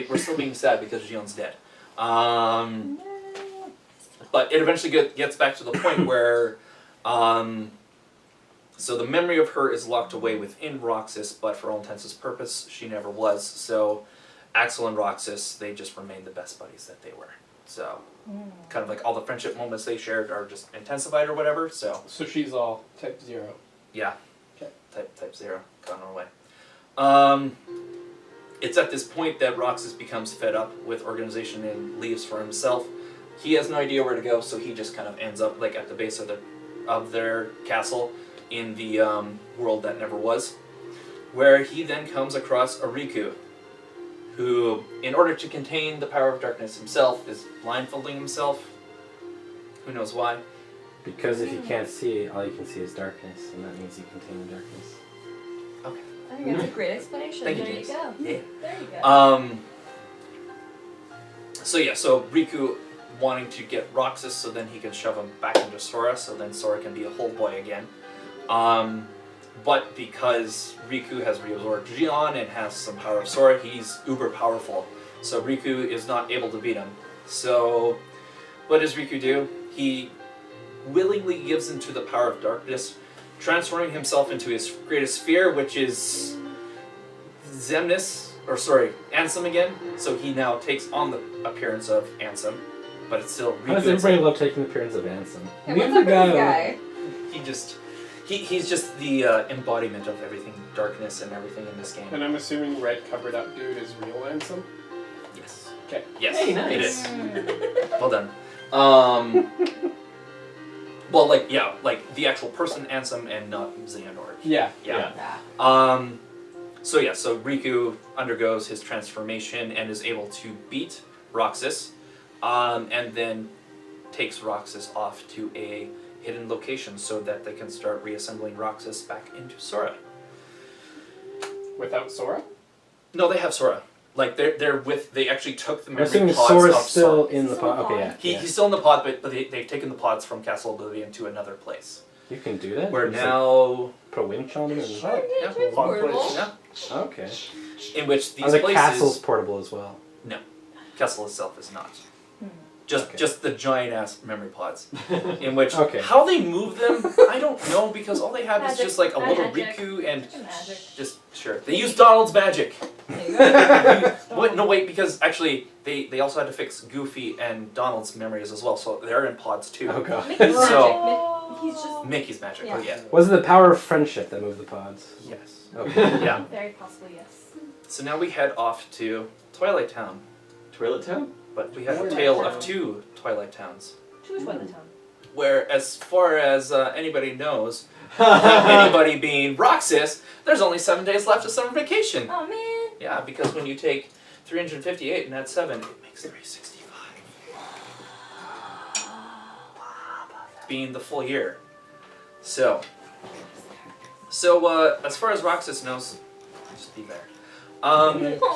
We're still being sad because Jian's dead. But it eventually gets back to the point where, so the memory of her is locked away within Roxas, but for all intents and purposes, she never was. So Axel and Roxas, they just remain the best buddies that they were. So kind of like all the friendship moments they shared are just intensified or whatever. So she's all type 0. yeah, okay. Type 0, gone away. It's at this point that Roxas becomes fed up with organization and leaves for himself. He has no idea where to go, so he just kind of ends up like at the base of their castle in the world that never was, where he then comes across Riku, who, in order to contain the power of darkness himself, is blindfolding himself. Who knows why? Because if you can't see, all you can see is darkness, and that means you contain the darkness. Okay. I think that's a great explanation. Thank you, There James. you go. Yeah. There you go. So Riku wanting to get Roxas so then he can shove him back into Sora, so then Sora can be a whole boy again. But because Riku has reabsorbed Jian and has some power of Sora, he's uber powerful. So Riku is not able to beat him. So what does Riku do? He willingly gives into the power of darkness, transforming himself into his greatest fear, which is Ansem again. So he now takes on the appearance of Ansem, but it's still How does Riku. everybody love taking the appearance of Ansem? Yeah, Leave what's the up with this guy? He's just the embodiment of everything, darkness and everything in this game. And I'm assuming red covered up dude is real Ansem. Yes. Okay. Yes. Hey, nice. It is. Mm. Well done. Well, like the actual person Ansem and not Xehanort. Yeah. Yeah. Yeah. So Riku undergoes his transformation and is able to beat Roxas, and then takes Roxas off to a hidden location so that they can start reassembling Roxas back into Sora. Without Sora? No, they have Sora. Like they actually took the I'm memory assuming pods Sora's of still Sora. in the Still pod. Okay, yeah. He's still in the pod, but they've taken the pods from Castle Oblivion to another place. You can do that? Where You just, now... put a winch on them and... Sure, yeah, Yeah. transportable. Yeah. Okay. In which these Are the places... castle's portable as well? Castle itself is not. Hmm. Just the giant ass memory pods. In which Okay. how they move them, I don't know, because all they have is Magic. just like a little Magic. Riku and Magic. just sure. They use Donald's magic. There you go. Wait, no wait, because actually they also had to fix Goofy and Donald's memories as well, so they're in pods too. Oh god. Mickey's So- magic. He's just Mickey's magic, oh yeah. Was it the power of friendship that moved the pods? Yes. Okay. Yeah. very possibly yes. So now we head off to Twilight Town. Toilet Town? But we have a Twilight tale Town. of two Twilight Towns. To Twilight Town. Where, as far as anybody knows, anybody being Roxas, there's only 7 days left of summer vacation. Oh man. Yeah, because when you take 358 and add 7, it makes 365. Being the full year. So as far as Roxas knows, just be there.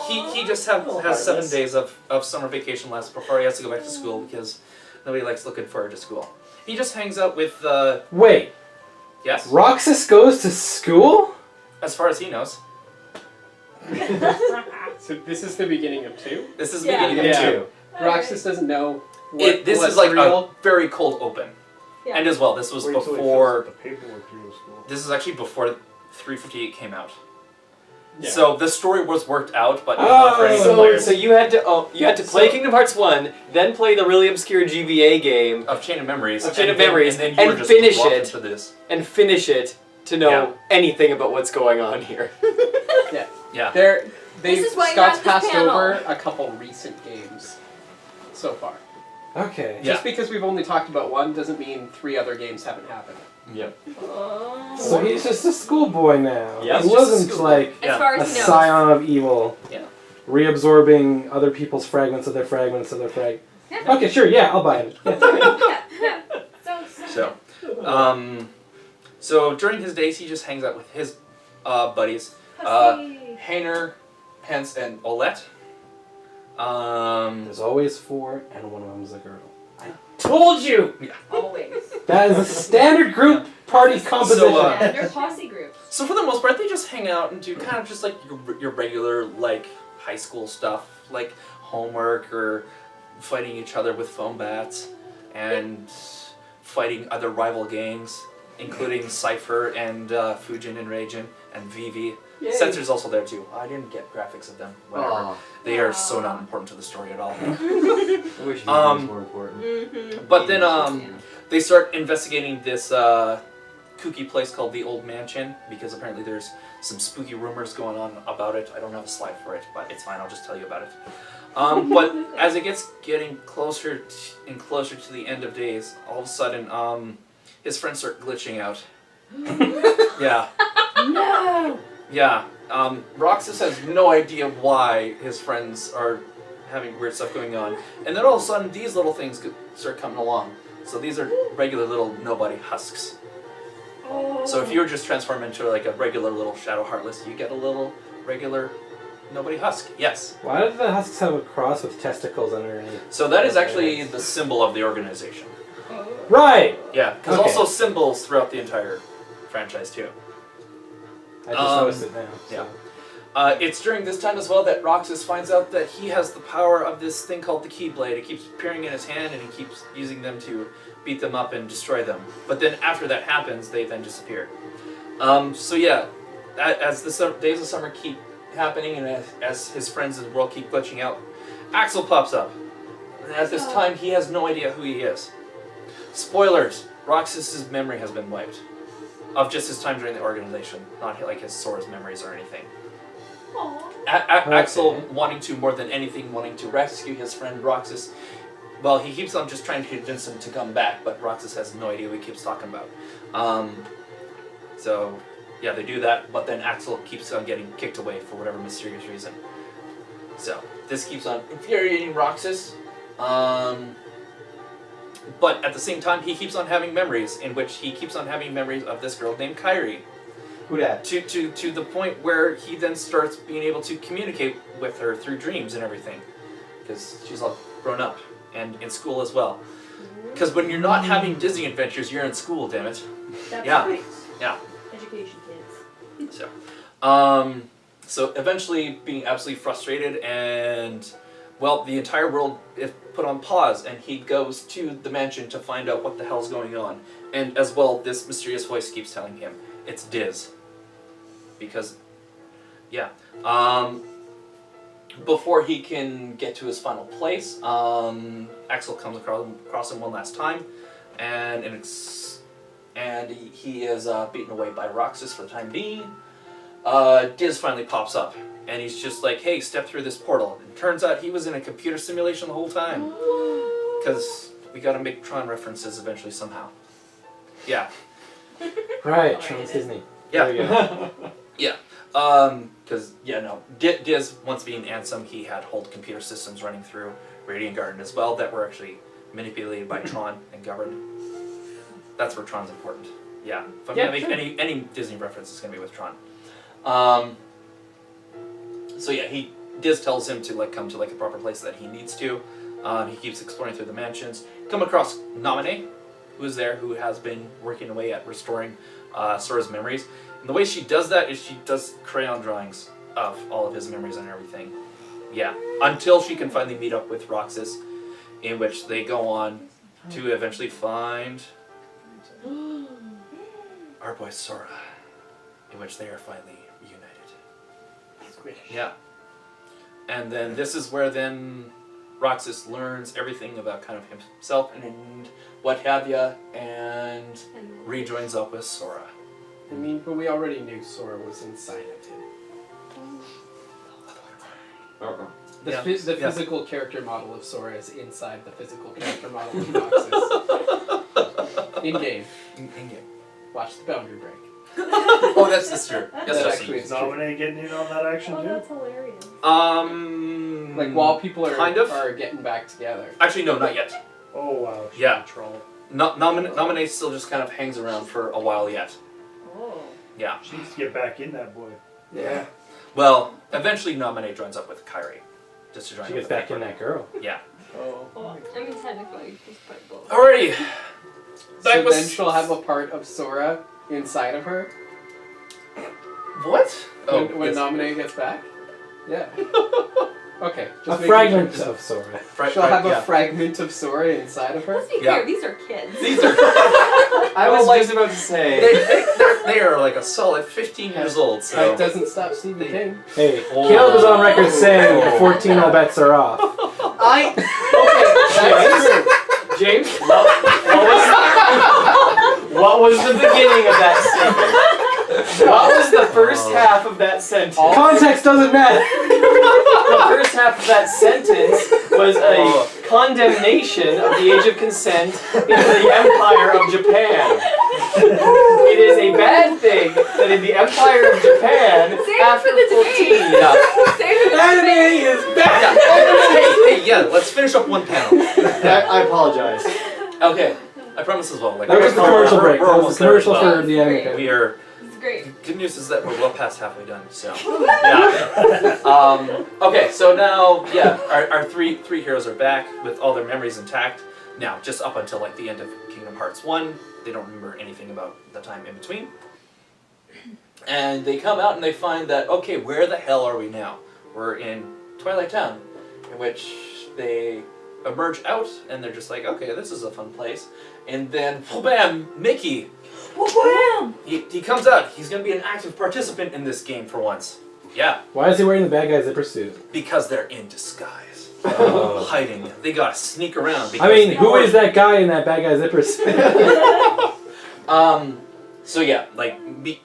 He just has 7 days of summer vacation left before he has to go back to school because nobody likes looking forward to school. He just hangs out with, Wait, yes, Roxas goes to school? as far as he knows. So this is the beginning of 2? This is the Yeah. beginning of Yeah. 2. Roxas doesn't know what, This what's is like real. a very cold open. Yeah. And as well, this was Wait till he before, fills the paperwork through the school. this is actually before 358 came out. Yeah. So the story was worked out, but not for any Oh. So, players. so you had to play Kingdom Hearts 1, then play the really obscure GBA game, Of Chain of Memories. Of Chain of and then- Memories, and then you and were just finish brought it. into this. and finish it to know Yeah. anything about what's going on here. Yeah. They've This is why you're Scott's at this passed panel. over a couple recent games so far. Okay. Yeah. Just because we've only talked about one doesn't mean 3 other games haven't happened. Yep. So he's just a schoolboy now. Yeah, he he's just a wasn't schoolboy. like As Yeah. far a as he knows. scion of evil. Yeah. Reabsorbing other people's fragments of their fragments of their frag. Yeah. Okay, sure, yeah, I'll buy it. Yeah. Yeah. So. So during his days, he just hangs out with his buddies, Hussy. Hainer, Pence, and Olette. There's always 4, and one of them's a girl. I told you! Always. That is a standard group party composition. Yeah, they're posse groups. So for the most part, they just hang out and do kind of just like your regular like high school stuff, like homework or fighting each other with foam bats and fighting other rival gangs, including Cypher and Fujin and Raijin and Vivi. Yay. Censor's also there too. I didn't get graphics of them. Whatever. Aw, They are so not important to the story at all. I wish he was more important. Mm-hmm. But then they start investigating this kooky place called the Old Mansion because apparently there's some spooky rumors going on about it. I don't have a slide for it, but it's fine. I'll just tell you about it. But as it gets getting closer and closer to the end of days, all of a sudden, his friends start glitching out. Yeah. No. Yeah. Roxas has no idea why his friends are having weird stuff going on. And then all of a sudden, these little things start coming along. So these are regular little nobody husks. Oh. So if you were just transformed into like a regular little Shadow Heartless, you get a little regular nobody husk. Yes. Why did the husks have a cross with testicles underneath? So that is actually the symbol of the organization. Right! Yeah, because Okay. also symbols throughout the entire franchise too. I just noticed it now. yeah. It's during this time as well that Roxas finds out that he has the power of this thing called the Keyblade. It keeps appearing in his hand, and he keeps using them to beat them up and destroy them. But then after that happens, they then disappear. So yeah, as the days of summer keep happening, and as his friends in the world keep glitching out, Axel pops up. And at this time, he has no idea who he is. Spoilers, Roxas's memory has been wiped. Of just his time during the organization, not like his Sora's memories or anything. Axel wanting to, more than anything, wanting to rescue his friend Roxas. Well, he keeps on just trying to convince him to come back, but Roxas has no idea what he keeps talking about. So, yeah, they do that, but then Axel keeps on getting kicked away for whatever mysterious reason. So, this keeps on infuriating Roxas. But at the same time, he keeps on having memories, in which he keeps on having memories of this girl named Kairi. Who dat? To the point where he then starts being able to communicate with her through dreams and everything. Because she's all grown up, and in school as well. Because when you're not having Disney adventures, you're in school, damn it. That's Yeah. right. Yeah. Education, kids. So eventually being absolutely frustrated, and well, the entire world is put on pause, and he goes to the mansion to find out what the hell's going on. And as well, this mysterious voice keeps telling him it's Diz. Because, yeah. Before he can get to his final place, Axel comes across him one last time, and he is beaten away by Roxas for the time being. Diz finally pops up, and he's just like, hey, step through this portal. And turns out he was in a computer simulation the whole time. Because we gotta make Tron references eventually somehow. Yeah. Right, Tron's Disney. Yeah. There you go. Yeah. Because, Diz, once being Ansem, he had whole computer systems running through Radiant Garden as well that were actually manipulated by Tron and governed. That's where Tron's important. Yeah. If I'm gonna make any Disney reference, it's gonna be with Tron. So yeah, Diz tells him to come to a proper place that he needs to. He keeps exploring through the mansions. Come across Namine, who's there, who has been working away at restoring Sora's memories. And the way she does that is she does crayon drawings of all of his memories and everything. Yeah, until she can finally meet up with Roxas, in which they go on to eventually find our boy Sora, in which they are finally reunited. Yeah. And then this is where then Roxas learns everything about kind of himself and what have ya, and rejoins up with Sora. I mean, but we already knew Sora was inside of him. The physical character model of Sora is inside the physical character model of Roxas. In-game. In-game. Watch the boundary break. Oh, that's true. Yes, That that's actually is Nominate getting in on that action Oh, too? that's hilarious. Like, while people are, kind of. are getting back together. Actually, no, not yet. Oh wow. She's Yeah. a troll. Nominate still just kind of hangs around for a while yet. Oh. Yeah. She needs to get back in that boy. Yeah. Well, eventually Nominate joins up with Kairi. Just to join She up gets with back in that girl. Yeah. Oh. Well, I mean, technically, she's quite both. Alrighty. So Back with then she'll have a part of Sora inside of her what? when yes. Nominee gets back? Yeah. Okay. A Just fragment of Sora. She'll have a fragment of Sora inside of her? Let's be Yeah. fair, these are kids. These are. I was just about to say. They are like a solid 15 years old. So. That doesn't stop Stephen King. Hey, Caleb was on record saying 14 all bets are off. Okay, that's true. James? What was the beginning of that statement? What was the first half of that sentence? Context doesn't matter. The first half of that sentence was a condemnation of the age of consent into the Empire of Japan. It is a bad thing that in the Empire of Japan, Save it after for the 14, debate. Save it for the anime debate. is bad. Hey, let's finish up one panel. I apologize. Okay, I promise as well. That was the commercial break. We're That was almost the there as commercial well. for the anime. We are. It's great. Good news is that we're well past halfway done. So yeah. Okay, so now our three heroes are back with all their memories intact. Now, just up until the end of Kingdom Hearts 1, they don't remember anything about the time in between. And they come out and they find that, okay, where the hell are we now? We're in Twilight Town, in which they emerge out and they're just like, okay, this is a fun place. And then, bam, Mickey. Wham! He comes out. He's going to be an active participant in this game for once. Yeah, Why is he wearing the bad guy zipper suit? because they're in disguise. Oh. Hiding. They got to sneak around. I Because mean, they who are- is that guy in that bad guy zipper suit? So yeah, like Mickey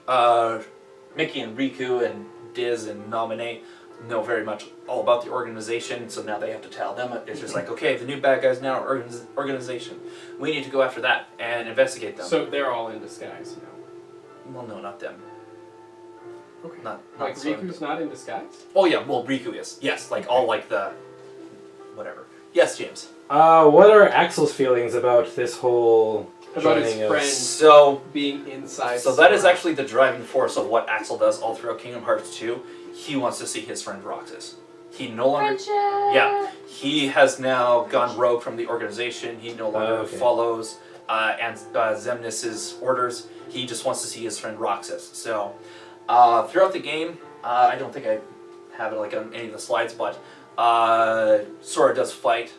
and Riku and Diz and Naminé know very much all about the organization, so now they have to tell them. It's just like, okay, the new bad guys now are organization. We need to go after that and investigate them. So they're all in disguise now. Well, no, not them. Okay. Not Like so- Riku's not in disguise? Oh yeah, well Riku is. Yes, like all like the whatever. Yes, James. What are Axel's feelings about this whole About his joining of- friend So being inside. So that is Sora. actually the driving force of what Axel does all throughout Kingdom Hearts 2. He wants to see his friend Roxas. He no longer... Friendship! Yeah. He has now gone rogue from the organization. He no longer Okay. follows Xemnas' orders. He just wants to see his friend Roxas. So, throughout the game, I don't think I have it like on any of the slides, but Sora does fight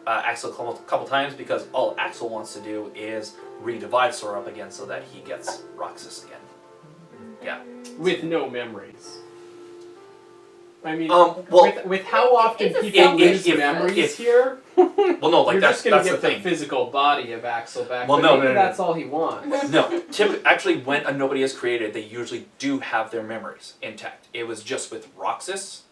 Axel a couple times because all Axel wants to do is redivide Sora up again so that he gets Roxas again. Yeah. With no memories. I mean, Well, with how often It's a people selfish lose memories if- here, well, no, like you're that's just gonna the get thing. physical body of Axel back. Well, but no, maybe no, no, that's all he wants. No, actually, when a nobody is created, they usually do have their memories intact. It was just with Roxas,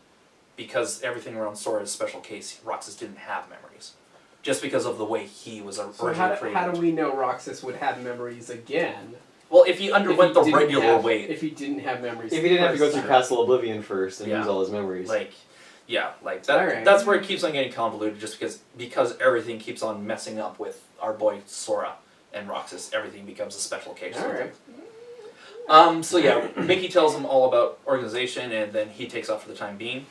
because everything around Sora's special case, Roxas didn't have memories, just because of the way he was So originally created. how do we know Roxas would have memories again? Well, if he underwent the didn't regular have- way, If he didn't have memories. If he didn't have to go first through time. Castle Oblivion first and Yeah. use all his memories. like, yeah, like that. Alright. That's where it keeps on getting convoluted, just because everything keeps on messing up with our boy Sora and Roxas. Everything becomes a special case. All right. So yeah, Mickey tells him all about organization, and then he takes off for the time being.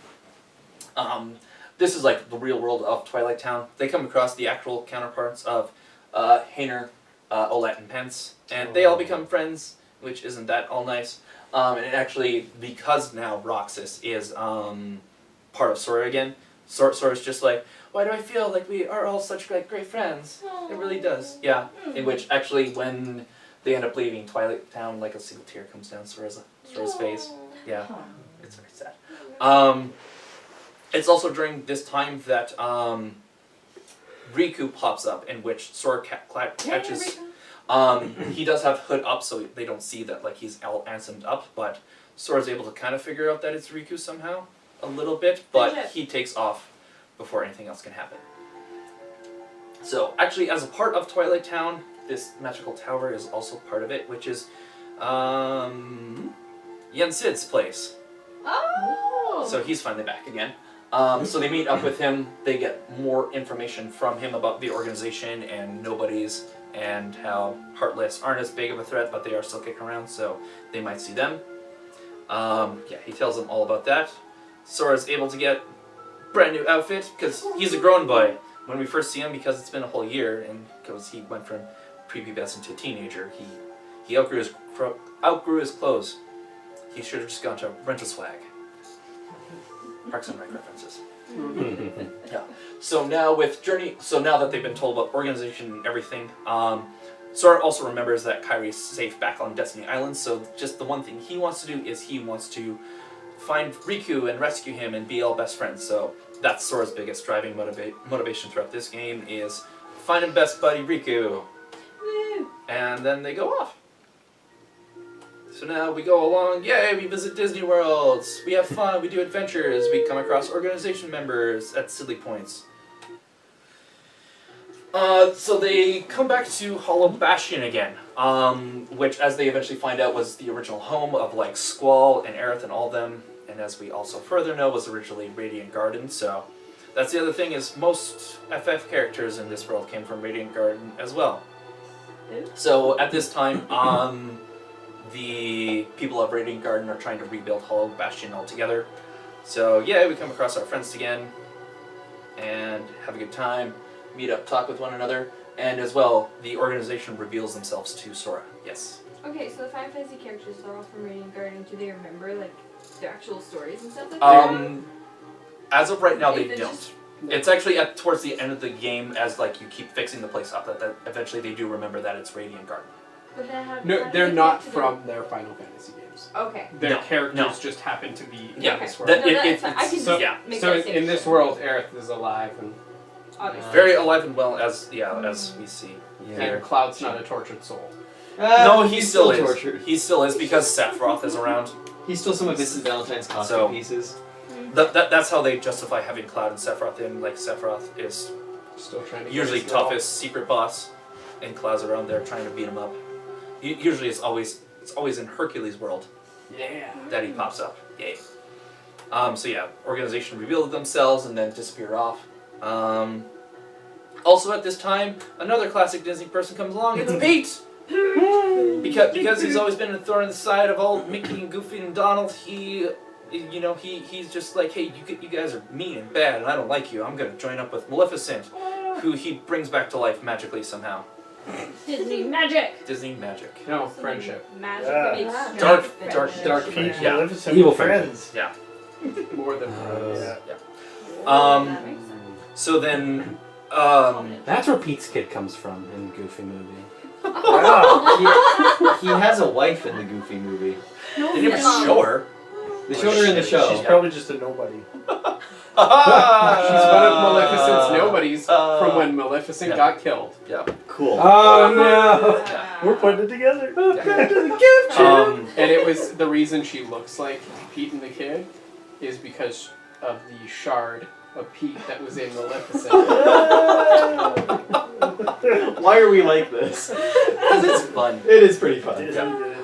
This is like the real world of Twilight Town. They come across the actual counterparts of Hayner, Olette, and Pence, and they all become friends, which isn't that all nice. And actually, because now Roxas is part of Sora again, Sora's just like, why do I feel like we are all such great friends? It really does. Yeah. In which actually, when they end up leaving Twilight Town, like a single tear comes down Sora's face. Yeah. It's very sad. It's also during this time that Riku pops up, in which Sora catches. He does have Hood up, so they don't see that like he's all ansemed up. But Sora's able to kind of figure out that it's Riku somehow, a little bit. But Friendship. he takes off before anything else can happen. So actually, as a part of Twilight Town, this magical tower is also part of it, which is Yen Sid's place. Oh! So he's finally back again. So they meet up with him. They get more information from him about the organization and nobodies and how Heartless aren't as big of a threat, but they are still kicking around, so they might see them. Yeah, he tells them all about that. Sora's able to get brand new outfit because he's a grown boy. When we first see him, because it's been a whole year, and because he went from prepubescent to teenager, he outgrew his clothes. He should have just gone to Rent-A-Swag. Parks and Rec references. Yeah. So now that they've been told about organization and everything, Sora also remembers that Kairi's safe back on Destiny Island. So just the one thing he wants to do is he wants to find Riku and rescue him and be all best friends. So that's Sora's biggest driving motivation throughout this game is finding best buddy Riku. Woo! And then they go off. So now we go along, yay, we visit Disney Worlds, we have fun, we do adventures, we come across organization members at silly points. So they come back to Hollow Bastion again, which as they eventually find out was the original home of like Squall and Aerith and all them, and as we also further know was originally Radiant Garden, so that's the other thing is most FF characters in this world came from Radiant Garden as well. So at this time, the people of Radiant Garden are trying to rebuild Hollow Bastion altogether. So yeah, we come across our friends again and have a good time, meet up, talk with one another, and as well, the organization reveals themselves to Sora. Yes. Okay, so the Final Fantasy characters are all from Radiant Garden. Do they remember like their actual stories and stuff like that? As of right now, If they it's don't. just- It's actually towards the end of the game, as like you keep fixing the place up, that eventually they do remember that it's Radiant Garden. But then how No, do they're they not connect to from their Final Fantasy games. Okay. Their No, characters no. just happen to be Yeah, in this world. that- No, it- that's it- fine. I can so- just make So that in this same world, Aerith is alive, and obviously. Very alive and well, as we see. Yeah. Cloud's not a tortured soul. No, he still is. tortured. He still is because Sephiroth is around. He's still some of Mrs. Valentine's costume So- pieces. That's how they justify having Cloud and Sephiroth in. Like Sephiroth is Still trying to get usually his girl. toughest secret boss, and Cloud's around there trying to beat him up. Usually it's always in Hercules' world Yeah. that he pops up. Yay. So yeah, organization revealed themselves and then disappear off. Also at this time, another classic Disney person comes along. It's Pete. because he's always been a thorn in the side of all Mickey and Goofy and Donald. He's just like, hey, you guys are mean and bad, and I don't like you. I'm gonna join up with Maleficent, who he brings back to life magically somehow. Disney magic. Disney magic. No, friendship. Magic Yeah. that makes Dark friendship. Peach, Yeah. Maleficent, Evil friends. Yeah. More than friends. Yeah. That makes sense. So then, That's where Pete's kid comes from in Goofy movie. Wow. He has a wife in the Goofy movie. they never show her. They showed her in the show. She's probably just a nobody. She's one of Maleficent's nobodies Uh, from when Maleficent yeah. got killed. Cool. Oh no! We're putting it together. And it was the reason she looks like Pete and the Kid is because of the shard of Pete that was in Maleficent. Why are we like this? Because it's fun. It is pretty fun. Disney did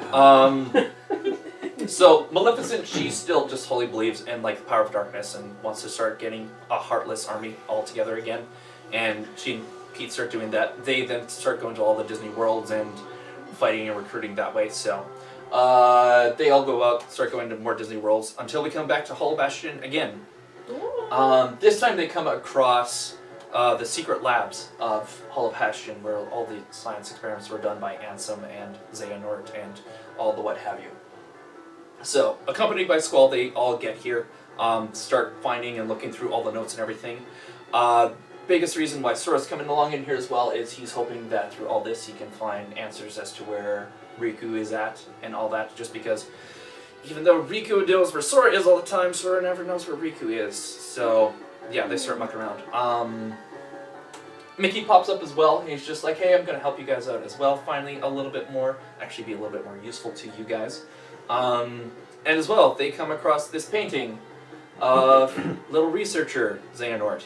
it. So Maleficent, she still just wholly believes in like the power of darkness and wants to start getting a heartless army all together again. And she and Pete start doing that. They then start going to all the Disney worlds and fighting and recruiting that way. So they all go out, start going to more Disney worlds until we come back to Hollow Bastion again. This time they come across the secret labs of Hollow Bastion, where all the science experiments were done by Ansem and Xehanort and all the what have you. So, accompanied by Squall, they all get here, start finding and looking through all the notes and everything. Biggest reason why Sora's coming along in here as well is he's hoping that through all this he can find answers as to where Riku is at and all that, just because even though Riku knows where Sora is all the time, Sora never knows where Riku is. So, yeah, they start mucking around. Mickey pops up as well. He's just like, hey, I'm going to help you guys out as well. Finally, a little bit more, actually be a little bit more useful to you guys. And as well, they come across this painting of little researcher Xehanort.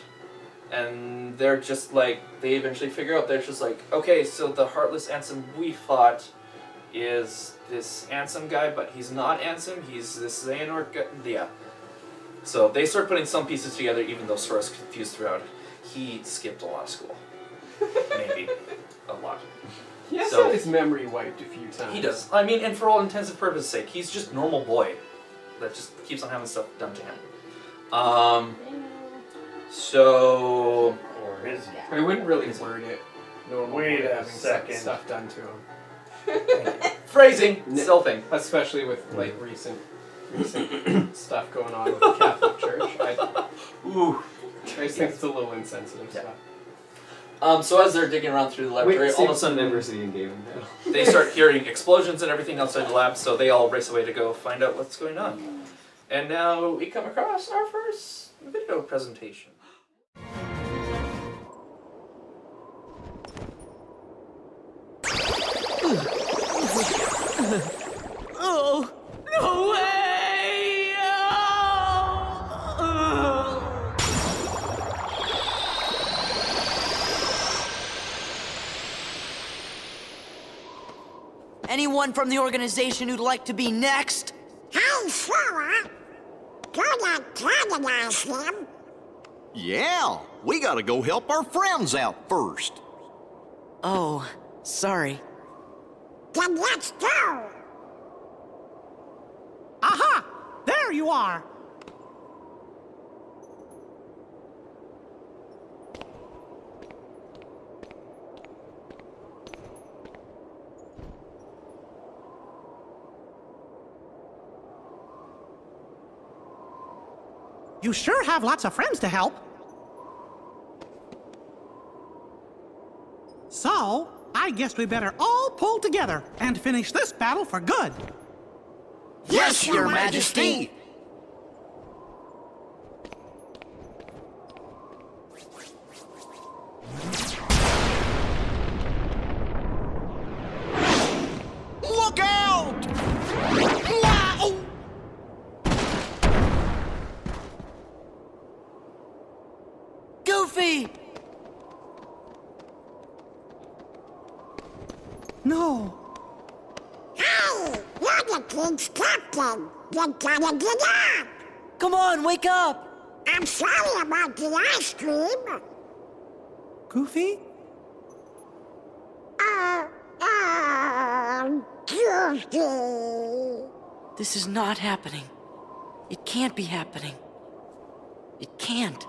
And they're just like, they eventually figure out, they're just like, okay, so the Heartless Ansem we fought is this Ansem guy, but he's not Ansem, he's this Xehanort guy. Yeah. So they start putting some pieces together, even though Sora's confused throughout. He skipped a lot of school. Maybe. A lot. He has So- had his memory wiped a few times. He does. I mean, and for all intents and purposes' sake, he's just normal boy that just keeps on having stuff done to him. So Or is he? I wouldn't really word it normal Wait way a having second. stuff done to him. phrasing, still thing. Especially with like recent stuff going on with the Catholic Church. I just think it's a little insensitive Yeah. stuff. So as they're digging around through the laboratory, all of a sudden University in Gavin now. they start hearing explosions and everything outside the lab. So they all race away to go find out what's going on. And now we come across our first video presentation. Oh, no way! Anyone from the organization who'd like to be next? Hey, Sora! Gonna antagonize him? Yeah, we gotta go help our friends out first. Oh, sorry. Then let's go! Aha! There you are! You sure have lots of friends to help. So, I guess we better all pull together and finish this battle for good. Yes, Your Majesty! Look out! Wow! Goofy! No. Hey, you're the king's captain. You gotta get up. Come on, wake up! I'm sorry about the ice cream. Goofy? Goofy. This is not happening. It can't be happening. It can't.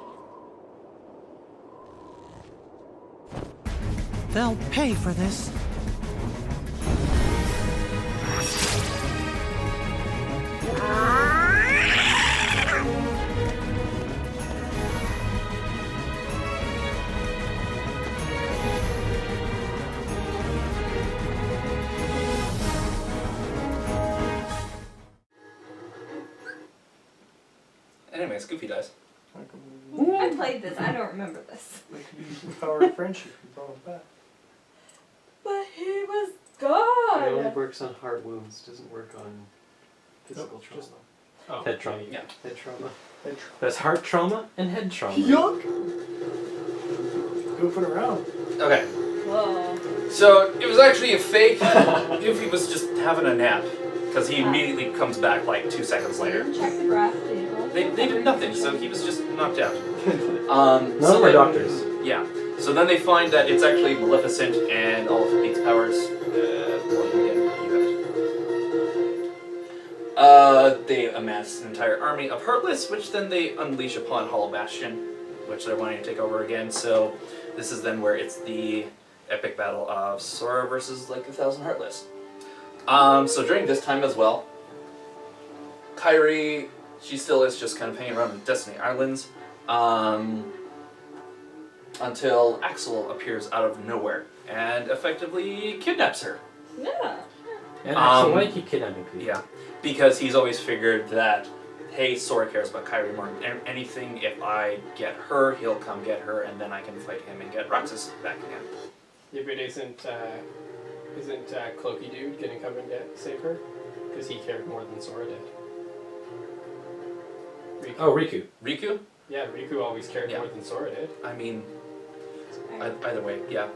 They'll pay for this. Anyways, Goofy dies. I played this. I don't remember this. We could use the power of friendship and throw him back. But he was It only gone. works on heart wounds, doesn't work on physical trauma. just- Oh, Head trauma. Yeah. Head trauma. There's heart trauma and head trauma. Goofing around. Okay, Whoa. so it was actually a fake. Goofy was just having a nap because he immediately comes back like 2 seconds later. Check the graph. They did nothing, so he was just knocked out. None So of my then- doctors. Yeah. So then they find that it's actually Maleficent and all of Pete's powers. Well, you have it. They amass an entire army of Heartless, which then they unleash upon Hollow Bastion, which they're wanting to take over again. So this is then where it's the epic battle of Sora versus like 1,000 Heartless. So during this time as well, Kairi, she still is just kind of hanging around in Destiny Islands. Until Axel appears out of nowhere and effectively kidnaps her. Yeah. And actually, why do you keep kidnapping people? Yeah, because he's always figured that, hey, Sora cares about Kairi more than anything. If I get her, he'll come get her, and then I can fight him and get Roxas back again. Yeah, but isn't Cloaky Dude gonna come and save her? Because he cared more than Sora did. Riku. Oh, Riku. Riku? Yeah, Riku always cared Yeah. more than Sora did. I mean, either way, yeah.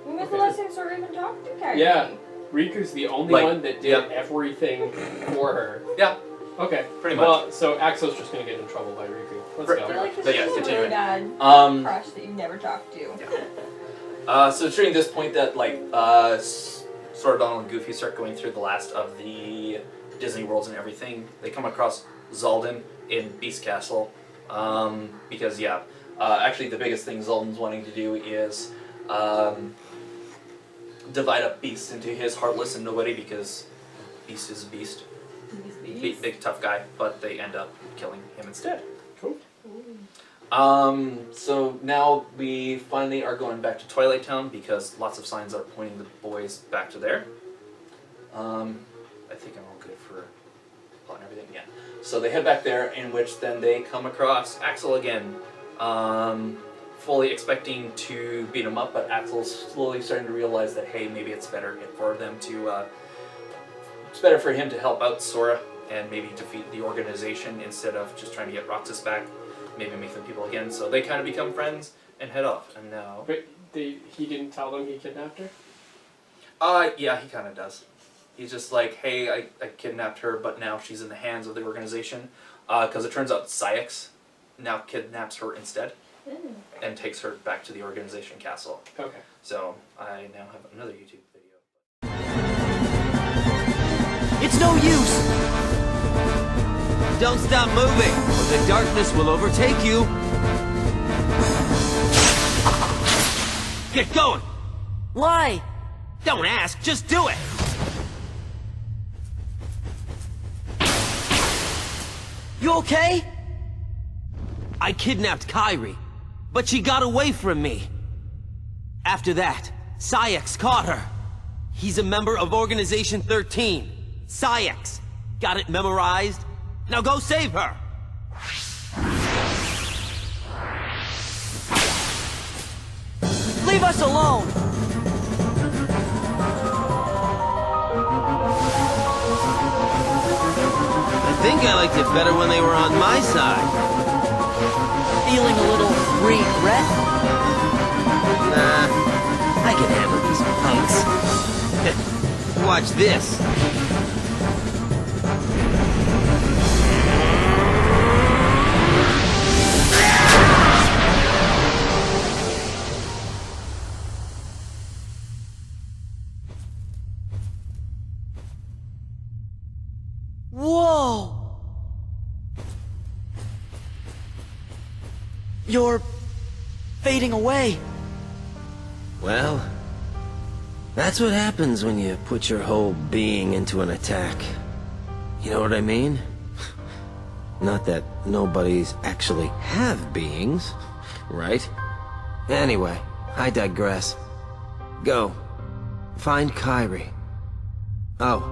When was the last time Sora even talked to Kyrie? Yeah, Riku's the only Like, one that did yeah. everything for her. Yeah, Okay, pretty much. Well, so Axel's just gonna get in trouble by Riku. Let's I go. feel like this But yeah, is a really continuing. bad Um, crush that you never talked to. So it's during this point that, like, Sora, Donald, and Goofy start going through the last of the Disney worlds and everything. They come across Zaldin in Beast Castle. Because, yeah, actually the biggest thing Zaldin's wanting to do is divide up Beast into his Heartless and Nobody, because Beast is a beast. Big tough guy, but they end up killing him instead. Cool. So now we finally are going back to Twilight Town because lots of signs are pointing the boys back to there. I think I'm all good for plot and everything, yeah. So they head back there, in which then they come across Axel again, fully expecting to beat him up, but Axel's slowly starting to realize that, hey, maybe it's better for them to, it's better for him to help out Sora and maybe defeat the organization instead of just trying to get Roxas back, maybe make them people again. So they kind of become friends and head off, and now... But he didn't tell them he kidnapped her? Yeah, he kind of does. He's just like, hey, I kidnapped her, but now she's in the hands of the organization. Because it turns out Syx now kidnaps her instead and takes her back to the organization castle. Okay. So I now have another YouTube video. It's no use! Don't stop moving, or the darkness will overtake you. Get going! Why? Don't ask, just do it! You okay? I kidnapped Kyrie, but she got away from me. After that, Sayax caught her. He's a member of Organization 13. Sayax. Got it memorized? Now go save her! Leave us alone! I think I liked it better when they were on my side. Feeling a little regret? Nah, I can handle these punks. Watch this. Whoa! You're fading away. Well, that's what happens when you put your whole being into an attack. You know what I mean? Not that nobodies actually have beings, right? Anyway, I digress. Go. Find Kyrie. Oh,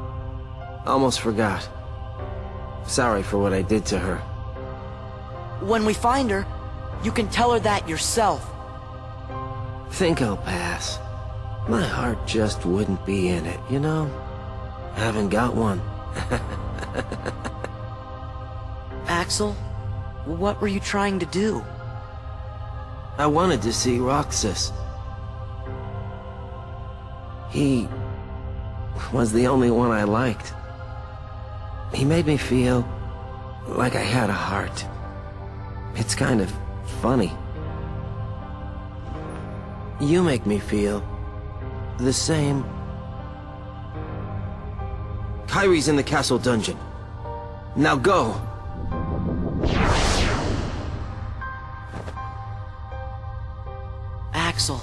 almost forgot. Sorry for what I did to her. When we find her, you can tell her that yourself. Think I'll pass. My heart just wouldn't be in it, you know? Haven't got one. Axel, what were you trying to do? I wanted to see Roxas. He was the only one I liked. He made me feel like I had a heart. It's kind of funny. You make me feel the same. Kyrie's in the castle dungeon. Now go! Axel.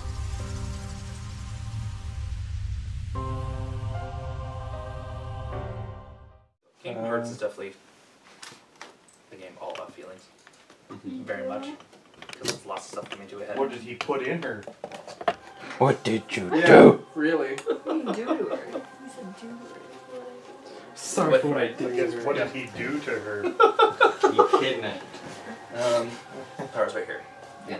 Kingdom Hearts is definitely the game all about feelings. Very much. Because there's lots of stuff coming to a head. What did he put in her? What did you Yeah, do? really. What did you do to her? You said do to her. Sorry for what I I did. guess, what did he do to her? You kidnapped. Power's right here.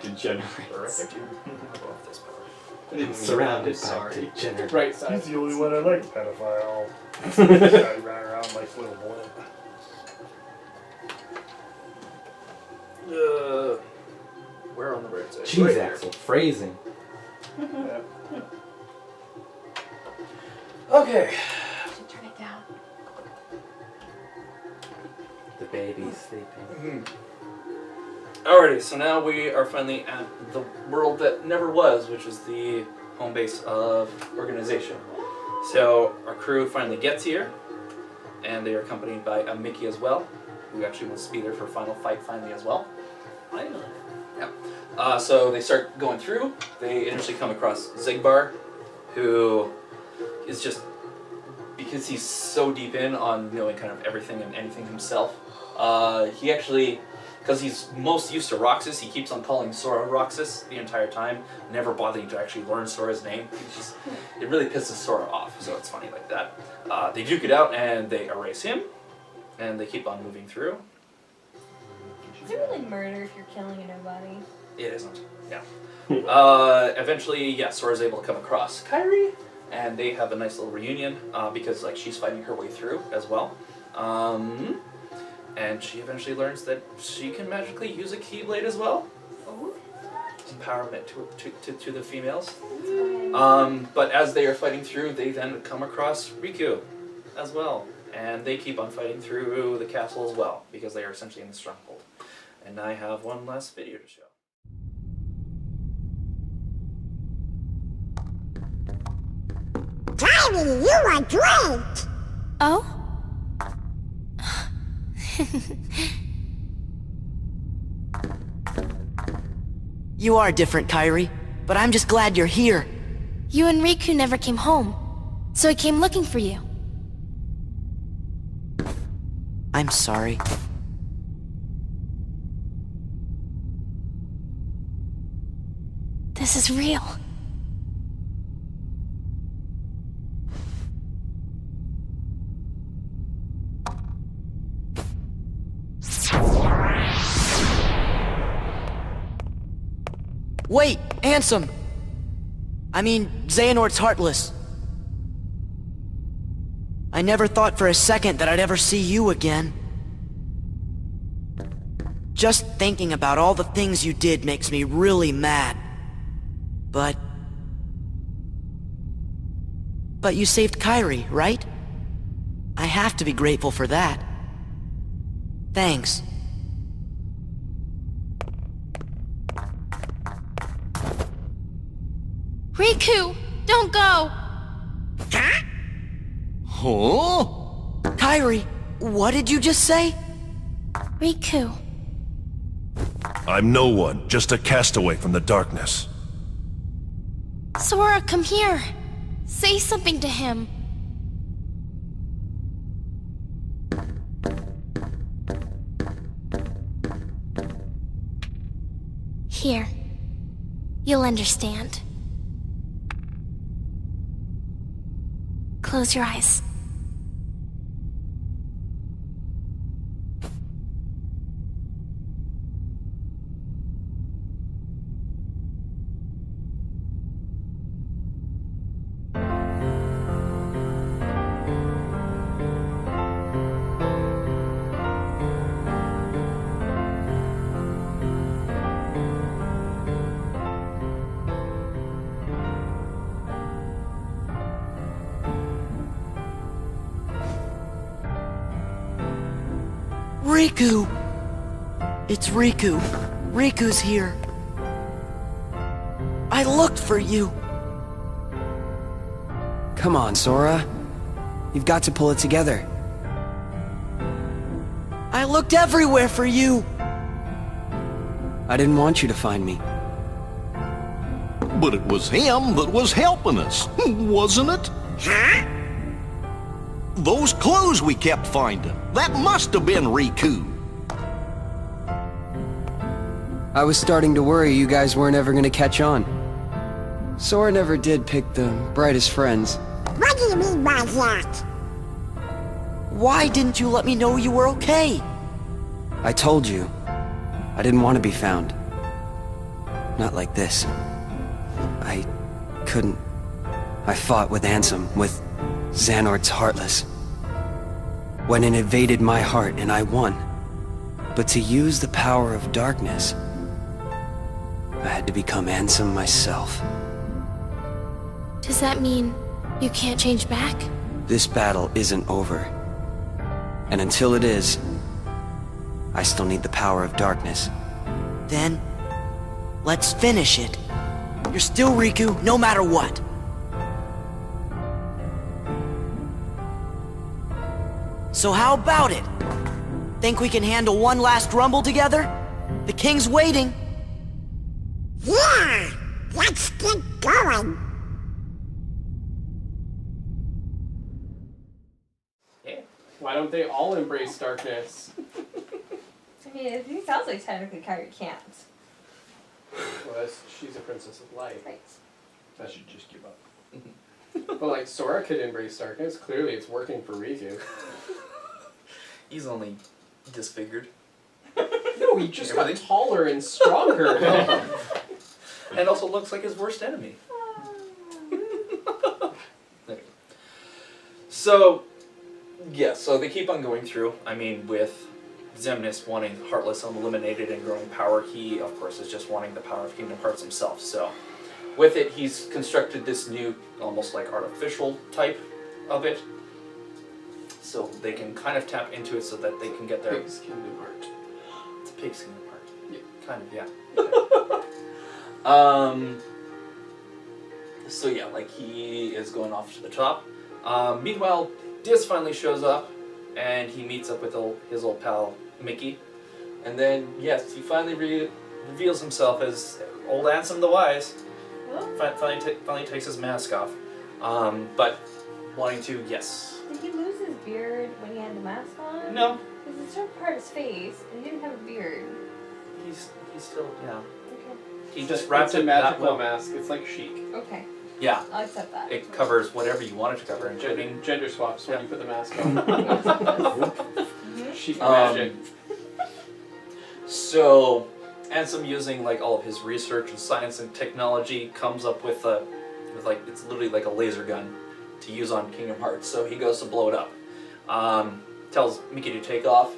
Degenerate. Or right there too. I'll go off this power. Surrounded by Sorry. degenerate. Right side. He's the only one I like, pedophile. I ran around like a little boy. Where on the right side? Jeez, Right here. Axel, phrasing. Yeah. Okay. Should turn it down. The baby's sleeping. Alrighty, so now we are finally at the world that never was, which is the home base of Organization. So our crew finally gets here, and they are accompanied by a Mickey as well, who actually wants to be there for final fight finally as well. Finally. Yeah. So they start going through. They initially come across Zigbar, who is just, because he's so deep in on knowing kind of everything and anything himself, he actually, because he's most used to Roxas, he keeps on calling Sora Roxas the entire time, never bothering to actually learn Sora's name. It really pisses Sora off, so it's funny like that. They duke it out and they erase him, and they keep on moving through. Is it really murder if you're killing a nobody? It isn't, yeah. Eventually, yeah, Sora's able to come across Kyrie, and they have a nice little reunion, because like she's fighting her way through as well. And she eventually learns that she can magically use a Keyblade as well. Oh. Empowerment to the females. But as they are fighting through, they then come across Riku as well. And they keep on fighting through the castle as well, because they are essentially in the stronghold. And I have one last video to show. Kyrie, you are great! Oh? You are different, Kyrie, but I'm just glad you're here. You and Riku never came home, so I came looking for you. I'm sorry. This is real. Wait, Ansem! I mean, Xehanort's heartless. I never thought for a second that I'd ever see you again. Just thinking about all the things you did makes me really mad. But you saved Kairi, right? I have to be grateful for that. Thanks. Riku, don't go! Huh? Kairi, what did you just say? Riku. I'm no one, just a castaway from the darkness. Sora, come here. Say something to him. Here. You'll understand. Close your eyes. Riku! It's Riku. Riku's here. I looked for you. Come on, Sora. You've got to pull it together. I looked everywhere for you. I didn't want you to find me. But it was him that was helping us, wasn't it? Huh? Those clues we kept finding, that must have been Riku. I was starting to worry you guys weren't ever gonna catch on. Sora never did pick the brightest friends. What do you mean by that? Why didn't you let me know you were okay? I told you. I didn't want to be found. Not like this. I couldn't. I fought with Ansem, with Xehanort's Heartless. When it invaded my heart and I won. But to use the power of darkness, I had to become Ansem myself. Does that mean you can't change back? This battle isn't over. And until it is, I still need the power of darkness. Then, let's finish it. You're still Riku, no matter what. So how about it? Think we can handle one last rumble together? The king's waiting. Yeah! Let's get going! Why don't they all embrace darkness? I mean, it sounds like technically Kairi can't. Well, she's a princess of light. Right. I should just give up. But like Sora could embrace darkness. Clearly, it's working for Riku. He's only disfigured. No, he just got taller and stronger. And also looks like his worst enemy. So, yeah, so they keep on going through. I mean, with Xemnas wanting Heartless eliminated and growing power, he, of course, is just wanting the power of Kingdom Hearts himself. So, with it, he's constructed this new, almost like artificial type of it. So they can kind of tap into it so that they can get their... Pig's Kingdom Heart. It's Pig's Kingdom Heart. Yeah. Kind of, yeah. So yeah, like he is going off to the top. Meanwhile, Diz finally shows up, and he meets up with his old pal Mickey, and then yes, he finally reveals himself as old Ansem the Wise. Finally takes his mask off, but wanting to Did he lose his beard when he had the mask on? No. Because it's turned part of his face, and he didn't have a beard. He's still, yeah. Okay. he just wrapped it's a it that magical well. mask. It's like chic. Okay. Yeah. I'll accept that. It covers whatever you want it to cover, including Gender swaps when you put the mask on. Chic Um, magic. So, Ansem, using like all of his research and science and technology, comes up with like it's literally like a laser gun to use on Kingdom Hearts. So he goes to blow it up. Tells Mickey to take off.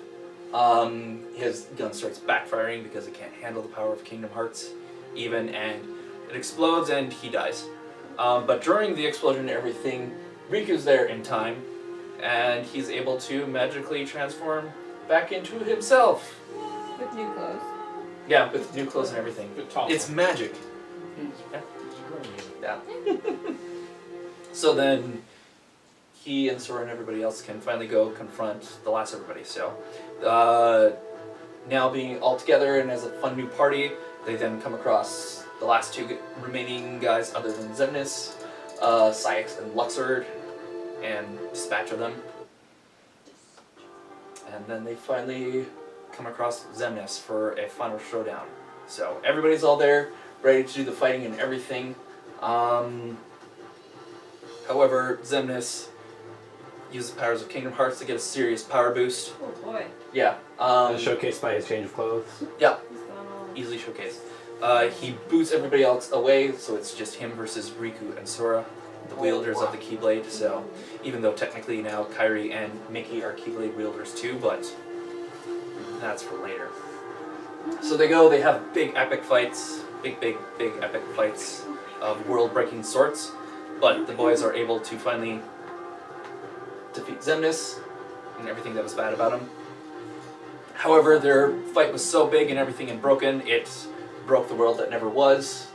His gun starts backfiring because it can't handle the power of Kingdom Hearts, and it explodes and he dies. But during the explosion and everything, Riku's there in time, and he's able to magically transform back into himself. With new clothes. Yeah, with new clothes and everything. It's magic. Yeah. So then he and Sora and everybody else can finally go confront the last everybody. So now being all together and as a fun new party, they then come across the last two remaining guys other than Xemnas, Syx and Luxord, and dispatch of them. And then they finally come across Xemnas for a final showdown. So everybody's all there, ready to do the fighting and everything. However, Xemnas uses the powers of Kingdom Hearts to get a serious power boost. Oh boy. Yeah. Showcased by his change of clothes. Yeah. Easily showcased. He boots everybody else away, so it's just him versus Riku and Sora, the wielders of the Keyblade. So even though technically now Kairi and Mickey are Keyblade wielders too, but that's for later. So they have big epic fights, big epic fights of world-breaking sorts, but the boys are able to finally defeat Xemnas and everything that was bad about him. However, their fight was so big and everything and broken, it broke the world that never was,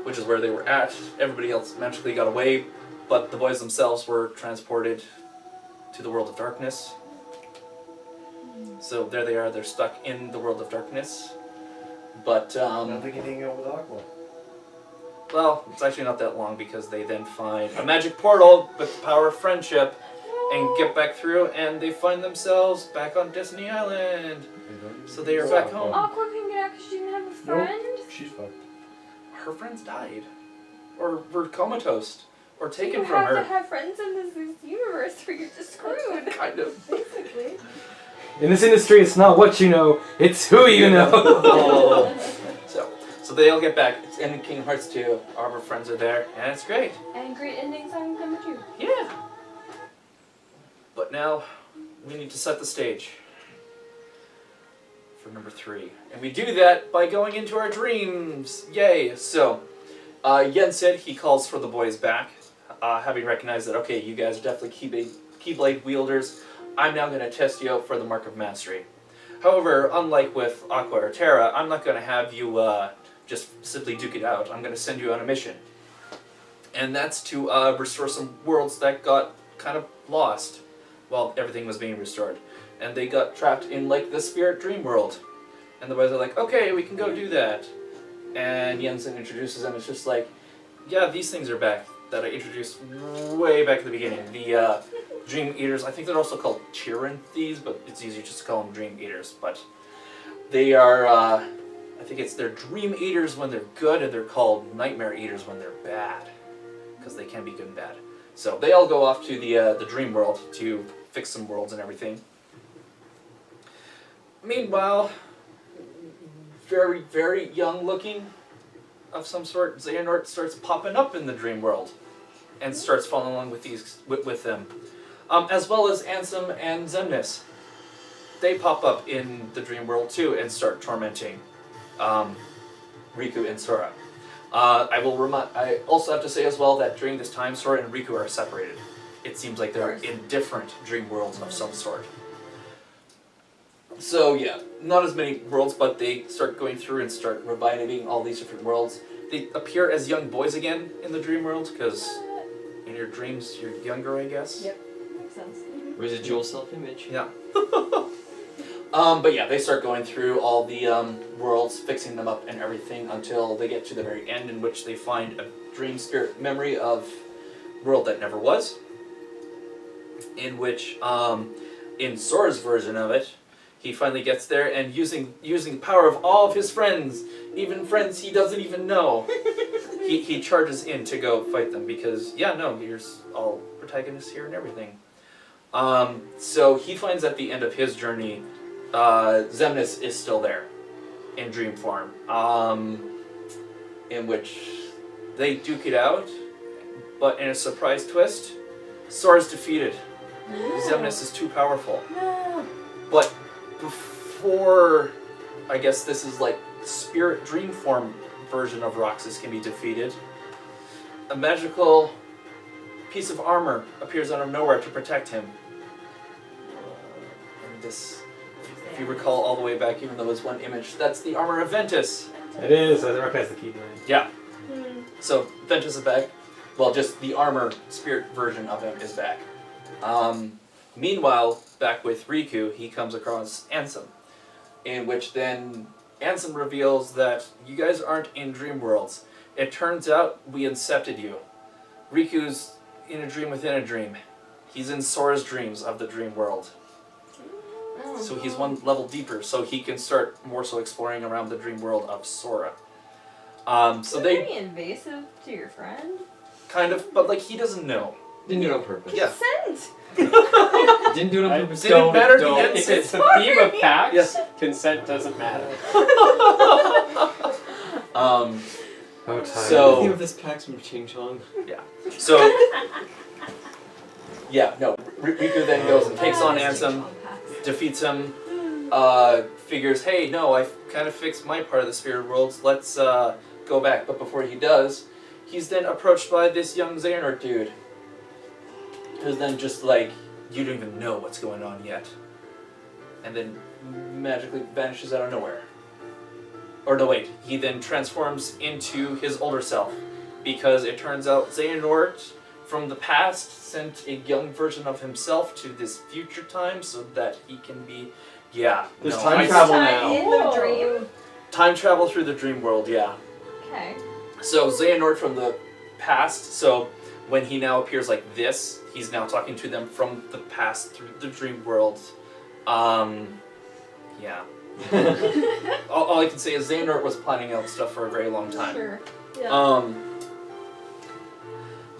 which is where they were at. Everybody else magically got away, but the boys themselves were transported to the world of darkness. So there they are, they're stuck in the world of darkness. But, Now they can hang out with Aqua. well, it's actually not that long because they then find a magic portal with the power of friendship and get back through, and they find themselves back on Disney Island. So they are back home. Aqua can get out because she didn't have a friend? She's fucked. Her friends died. Or were comatose. Or taken You from have her. to have friends in this universe or you're just screwed. Kind of. Basically. In this industry, it's not what you know, it's who you know. Oh. So they all get back. It's in Kingdom Hearts 2. All of our friends are there, and it's great. And great ending song number 2. Yeah. But now, we need to set the stage for number 3. And we do that by going into our dreams. Yay! So, Yen said he calls for the boys back, having recognized that, okay, you guys are definitely Keyblade wielders. I'm now going to test you out for the Mark of Mastery. However, unlike with Aqua or Terra, I'm not going to have you just simply duke it out. I'm going to send you on a mission. And that's to restore some worlds that got kind of lost while everything was being restored. And they got trapped in like the Spirit Dream world. And the boys are like, okay, we can go do that. And Jensen introduces them. It's just like, yeah, these things are back that I introduced way back at the beginning. The Dream Eaters, I think they're also called Chirin Thieves, but it's easier just to call them Dream Eaters. But they are, I think they're Dream Eaters when they're good, and they're called Nightmare Eaters when they're bad. Because they can be good and bad. So they all go off to the Dream World to fix some worlds and everything. Meanwhile, very, very young looking of some sort, Xehanort starts popping up in the Dream World and starts following along with them. As well as Ansem and Xemnas. They pop up in the Dream World too and start tormenting Riku and Sora. I also have to say as well that during this time, Sora and Riku are separated. It seems like they're in different dream worlds of some sort. So yeah, not as many worlds, but they start going through and start reviving all these different worlds. They appear as young boys again in the dream world, because in your dreams you're younger, I guess. Yep, makes sense. Residual self-image. Yeah. But yeah, they start going through all the worlds, fixing them up and everything until they get to the very end, in which they find a dream spirit memory of world that never was. In which, in Sora's version of it, He finally gets there, and using the power of all of his friends, even friends he doesn't even know, he charges in to go fight them because, yeah, no, you're all protagonists here and everything. So he finds at the end of his journey, Xemnas is still there in dream form, in which they duke it out, but in a surprise twist, Sora's defeated. Xemnas is too powerful. No. But before, I guess this is like spirit dream form version of Roxas can be defeated, a magical piece of armor appears out of nowhere to protect him. And this, if you recall all the way back, even though it was one image, that's the armor of Ventus. It is. I right past the key. Yeah. So Ventus is back. Well, just the armor spirit version of him is back. Meanwhile, back with Riku, he comes across Ansem, in which then Ansem reveals that you guys aren't in dream worlds. It turns out we incepted you. Riku's in a dream within a dream. He's in Sora's dreams of the dream world. So he's one level deeper, so he can start more so exploring around the dream world of Sora. So they pretty invasive to your friend. kind of, but like he doesn't know. Didn't do it on purpose. Yeah. Consent. Didn't do it on purpose. Didn't matter to Don't. get If it's the theme of PAX, Yes. consent doesn't matter. Oh, tired. So The theme of this PAX from Ching Chong. yeah. So yeah, no. Riku then goes and takes on Ansem, defeats him, figures, hey, no, I've kind of fixed my part of the spirit worlds. Let's go back. But before he does, he's then approached by this young Xehanort dude, who's then just like, you don't even know what's going on yet, and then magically vanishes out of nowhere. Or no, wait, he then transforms into his older self, because it turns out Xehanort from the past sent a young version of himself to this future time so that he can be, There's time travel now. In the dream. Time travel through the dream world, yeah. Okay. So Xehanort from the past, so when he now appears like this, he's now talking to them from the past through the dream world. Yeah. all I can say is Xehanort was planning out stuff for a very long time. Sure. Yeah.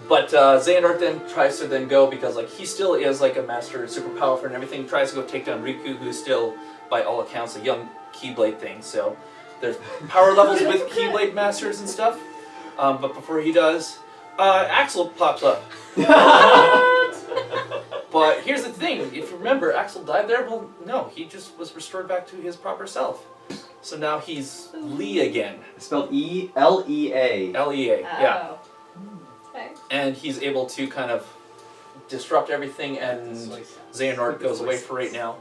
But Xehanort then tries to then go, because like he still is like a master, super powerful and everything, tries to go take down Riku, who's still, by all accounts, a young Keyblade thing. So there's power levels with Keyblade masters and stuff. But before he does, Axel pops up. But here's the thing, if you remember, Axel died there. Well, no, he just was restored back to his proper self. So now he's Lee again. Spelled E-L-E-A. L-E-A, yeah. Okay. And he's able to kind of disrupt everything, and Xehanort goes away for right now.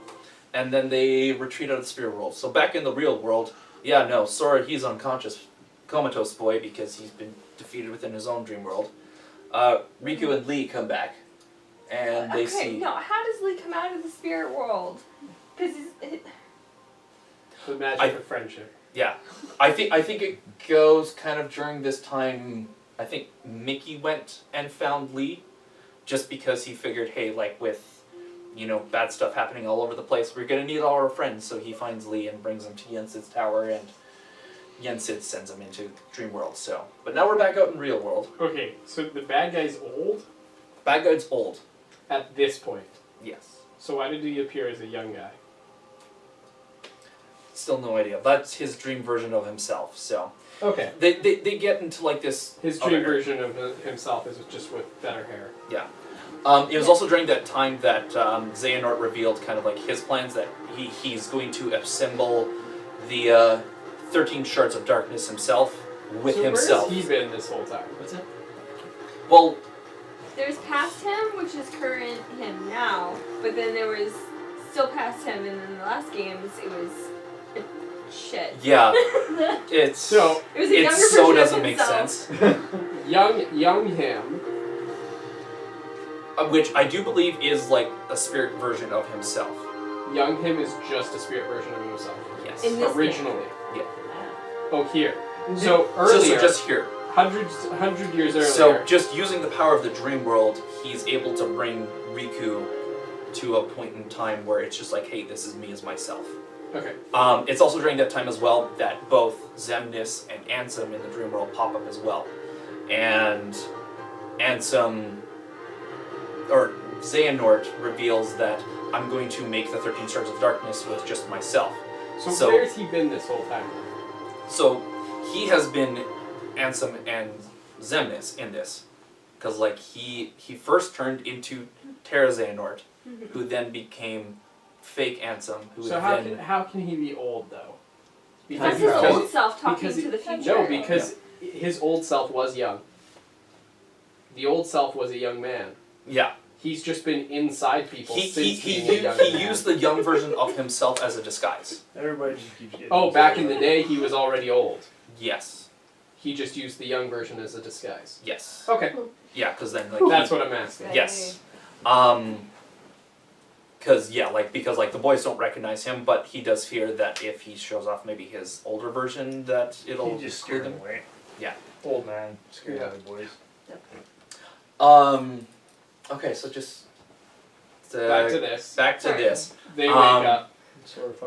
And then they retreat out of the spirit world. So back in the real world, yeah, no, Sora, he's unconscious, comatose boy, because he's been defeated within his own dream world. Riku and Lee come back, and they see... No, how does Lee come out of the spirit world? Because he's... The magic of friendship. Yeah. I think it goes kind of during this time. I think Mickey went and found Lee, just because he figured, hey, like with, you know, bad stuff happening all over the place, we're gonna need all our friends. So he finds Lee and brings him to Yensid's tower, and Yensid sends him into Dream World. So, but now we're back out in real world. Okay, so the bad guy's old? Bad guy's old. At this point? Yes. So why did he appear as a young guy? Still no idea. That's his dream version of himself. So. Okay. They get into like this... His dream version of himself is just with better hair. Yeah. It was also during that time that Xehanort revealed kind of like his plans, that he's going to assemble the 13 shards of darkness himself with himself. Where has he been this whole time? What's that? Well... There's past him, which is current him now, but then there was still past him, and in the last games it was... shit. Yeah. It so doesn't make sense. young him, which I do believe is like a spirit version of himself. Young him is just a spirit version of himself. Yes. In this originally. Game. Yeah. Oh, here. So earlier. So just here. 100 years earlier. So just using the power of the dream world, he's able to bring Riku to a point in time where it's just like, hey, this is me as myself. Okay. It's also during that time as well that both Xemnas and Ansem in the dream world pop up as well. And Ansem, or Xehanort, reveals that I'm going to make the 13 Stars of Darkness with just myself. So where's he been this whole time? So he has been Ansem and Xemnas in this. Because like he first turned into Terra Xehanort, who then became fake Ansem, who So how can he be old though? That's his old self talking to the future. No, because his old self was young. The old self was a young man. Yeah. He's just been inside people since being a young he man. used the young version of himself as a disguise. Everybody just keeps getting. Oh, back in the day, he was already old. Yes. He just used the young version as a disguise. Yes. Okay. Yeah, because then like that's what I'm asking. Yes. Because the boys don't recognize him, but he does fear that if he shows off maybe his older version, that it'll He just scare scared them them away. Yeah. Old man scared other boys. Okay, so just back to this. Back to this. They wake up.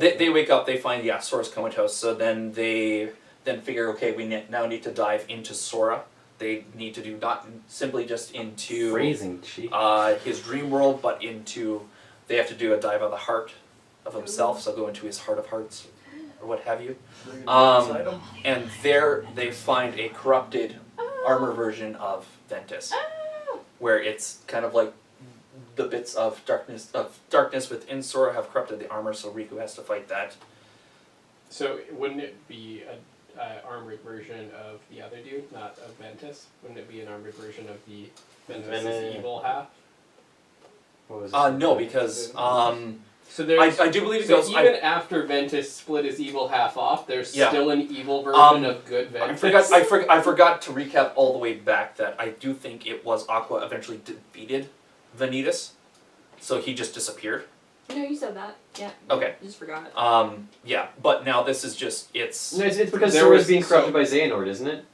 They wake up. They find Sora's comatose. So then they figure, okay, we now need to dive into Sora. They need to do not simply just into Phrasing, cheap. His dream world, but into they have to do a dive of the heart of himself. So go into his heart of hearts, or what have you. And there they find a corrupted armor version of Ventus, where it's kind of like the bits of darkness within Sora have corrupted the armor, so Riku has to fight that. So wouldn't it be an armored version of the other dude, not of Ventus? Wouldn't it be an armored version of the Ventus' evil half? No, because so there's, I do believe it so goes. Even after Ventus split his evil half off, there's still an evil version of good Ventus. I forgot to recap all the way back that I do think it was Aqua eventually defeated Vanitas, so he just disappeared. No, you said that. Yeah. Okay. I just forgot. Yeah, but now this is just it's. No, it's because Sora's being corrupted by Xehanort, isn't it?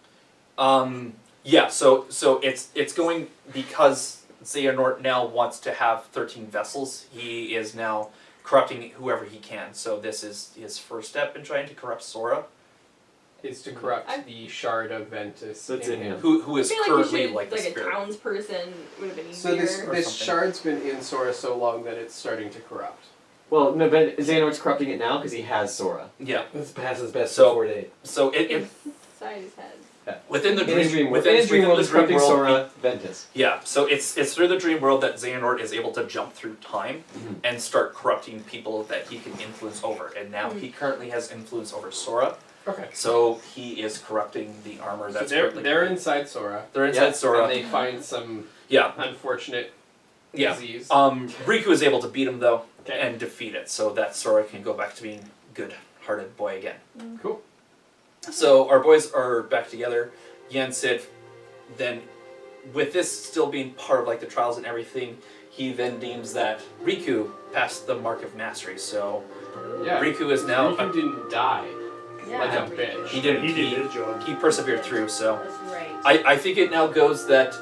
Yeah. So it's going because Xehanort now wants to have 13 vessels. He is now corrupting whoever he can. So this is his first step in trying to corrupt Sora. Is to corrupt the shard of Ventus in him. Who is I feel currently like, the a spirit. townsperson would have been So easier. this shard's been in Sora so long that it's starting to corrupt. Well, no, but Xehanort's corrupting it now because he has Sora. Yeah. It's past his best So- before date. So it Inside his head. within the In his dream within his dream world, the is corrupting world, Sora, Ventus. Yeah, so it's through the dream world that Xehanort is able to jump through time and start corrupting people that he can influence over. And now he currently has influence over Sora. Okay. So he is corrupting the armor that's So currently... they're inside Sora. They're inside Sora. And they find some unfortunate disease. Riku is able to beat him though and defeat it, so that Sora can go back to being good-hearted boy again. Cool. So our boys are back together. Yen Sid then, with this still being part of like the trials and everything, he then deems that Riku passed the mark of mastery. So Riku is now Riku didn't die like a bitch. He didn't. He did his job. He persevered through. So That's right. I think it now goes that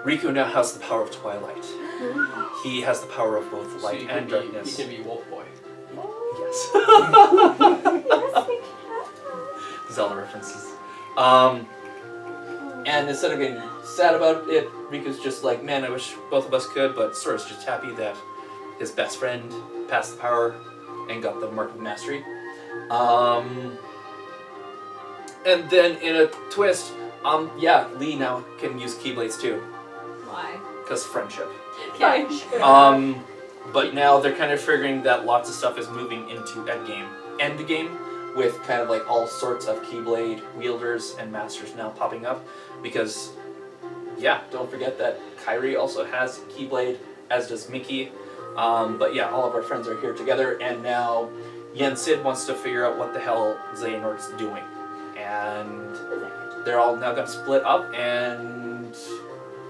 Riku now has the power of Twilight. He has the power of both light and darkness. He can be Wolf Boy. Yes. Zelda references. And instead of getting sad about it, Riku's just like, man, I wish both of us could, but Sora's just happy that his best friend passed the power and got the Mark of Mastery. And then in a twist, Lee now can use Keyblades too. Why? Because friendship. Okay. But now they're kind of figuring that lots of stuff is moving into endgame, with kind of like all sorts of Keyblade wielders and masters now popping up, because don't forget that Kairi also has Keyblade, as does Mickey. But yeah, all of our friends are here together, and now Yen Sid wants to figure out what the hell Xehanort's doing, and they're all now going to split up and.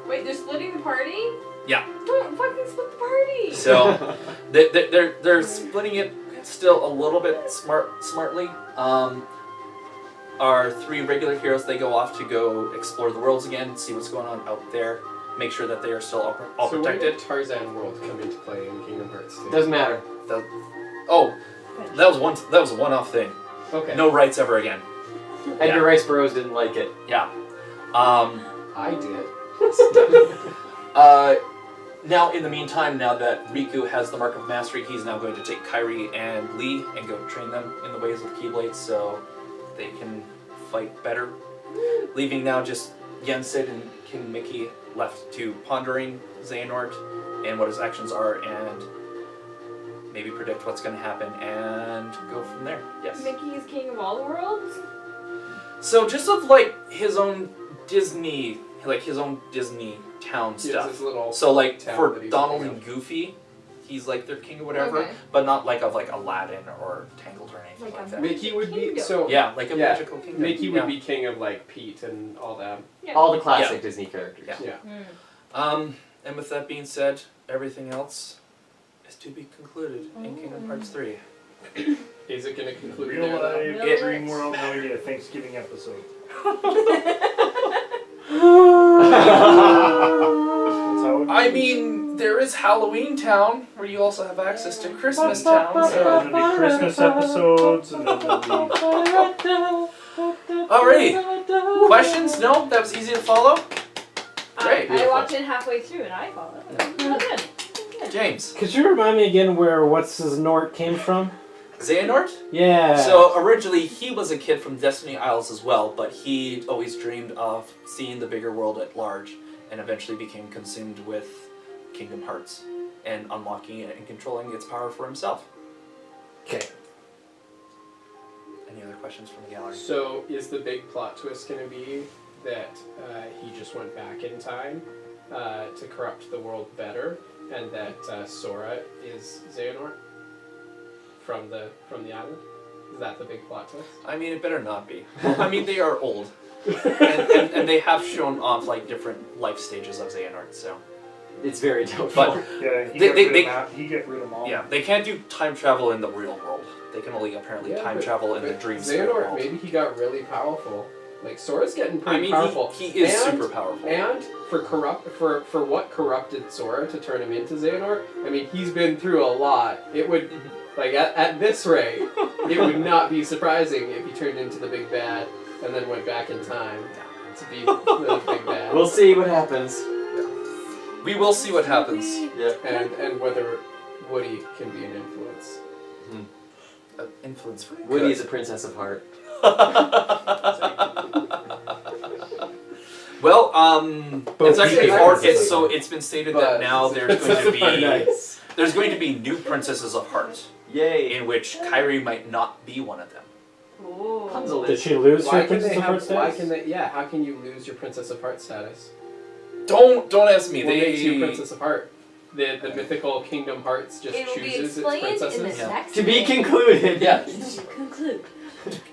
Wait, they're splitting the party? Yeah. Don't fucking split the party! So they're splitting it still a little bit smartly. Our three regular heroes, they go off to go explore the worlds again, see what's going on out there. make sure that they are still all So protected. where did Tarzan World come into play in Kingdom Hearts 2? Doesn't matter. That was a one-off thing. Okay. No rights ever again. Edgar Rice Burroughs didn't like it. Yeah. I did. Now, in the meantime, now that Riku has the Mark of Mastery, he's now going to take Kairi and Lee and go train them in the ways of Keyblades so they can fight better. Leaving now just Yensid and King Mickey left to pondering Xehanort and what his actions are and maybe predict what's going to happen and go from there. Yes. Mickey is king of all the worlds? So just of like his own Disney town He has stuff. his little So like town for that he's Donald king and of. Goofy, he's like their king or whatever, Okay. but not like of like Aladdin or Tangled or anything like that. Mickey would be Kingdom. so. Yeah, like a magical kingdom. Mickey would Yeah. be king of like Pete and all that. Yeah. All the classic Disney characters. Yeah. Yeah. And with that being said, everything else is to be concluded in Kingdom Hearts 3. Is it going to conclude Real there? though? life Dream World. Now we need a Thanksgiving episode. I mean, there is Halloween Town, where you also have access to Christmas Town. Yeah, So. there'll be Christmas episodes, and then there'll be... Alrighty. Questions? No? That was easy to follow? Great. I watched it halfway through and I followed it. Real good. James. Could you remind me again where What's His Nort came from? Xehanort? Yeah. So originally he was a kid from Destiny Isles as well, but he always dreamed of seeing the bigger world at large and eventually became consumed with Kingdom Hearts and unlocking it and controlling its power for himself. Okay. Any other questions from the gallery? So is the big plot twist going to be that he just went back in time to corrupt the world better, and that Sora is Xehanort from the island? Is that the big plot twist? I mean, it better not be. I mean, they are old. and they have shown off like different life stages of Xehanort, so. It's very doubtful. But Yeah, he get rid of them all. Yeah, they can't do time travel in the real world. They can only apparently time travel in the dream spirit Xehanort, world. maybe he got really powerful. Like Sora's getting pretty I mean, powerful. he is super powerful. And for what corrupted Sora to turn him into Xehanort, I mean, he's been through a lot. It would, like at this rate, it would not be surprising if he turned into the big bad and then went back in time to be the big bad. We'll see what happens. We will see what happens. Yeah. And whether Woody can be an influence. Influence for Woody is a princess of heart. Well, it's actually people. hard. It's been stated that now there's going to be there's going to be new princesses of heart. Yay! In which Kairi might not be one of them. Ooh. Did she lose her Why can Princess they of Heart have? Why status? can they? Yeah. How can you lose your Princess of Heart status? Don't ask me. What They makes you Princess of Heart? The mythical Kingdom Hearts just It will be chooses its explained in the princesses. next To be game. concluded. Yeah. Conclude.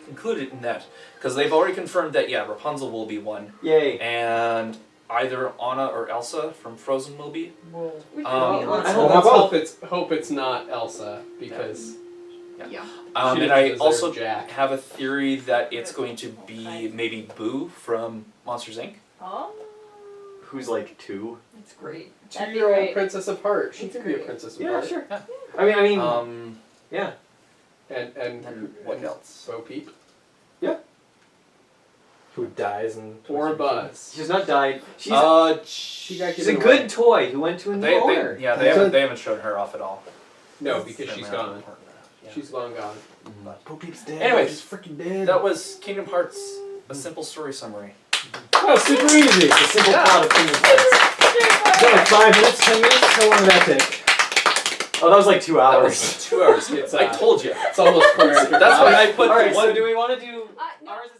Concluded in that because they've already confirmed that Rapunzel will be one. Yay. And either Anna or Elsa from Frozen will be. Which Let's hope it's not Elsa because Yeah. And She doesn't I deserve also Jack. have a theory that it's going to be maybe Boo from Monsters Inc. Oh, Who's like 2? that's great. That'd be 2-year-old great. Princess of Heart. She That's could be a great. Princess of Yeah, Heart. sure. Yeah. I mean, yeah. And what else? Bo Peep. Who dies and Or Buzz. She's not died. She's She got she's a given good away. toy who went to a new owner. They haven't shown her off at all. No, because she's Apparently not gone. important enough. Yeah. She's long gone. Bo Peep's dead. Anyways, She's freaking dead. That was Kingdom Hearts, a simple story summary. Oh, super easy. The simple plot of Kingdom Hearts. Is that like 5 minutes, 10 minutes? How long did that take? Oh, that was like 2 That hours. was 2 hours. It's, I told you. It's almost choreographed. That's why I put Alright, one. so do we want to do No. ours is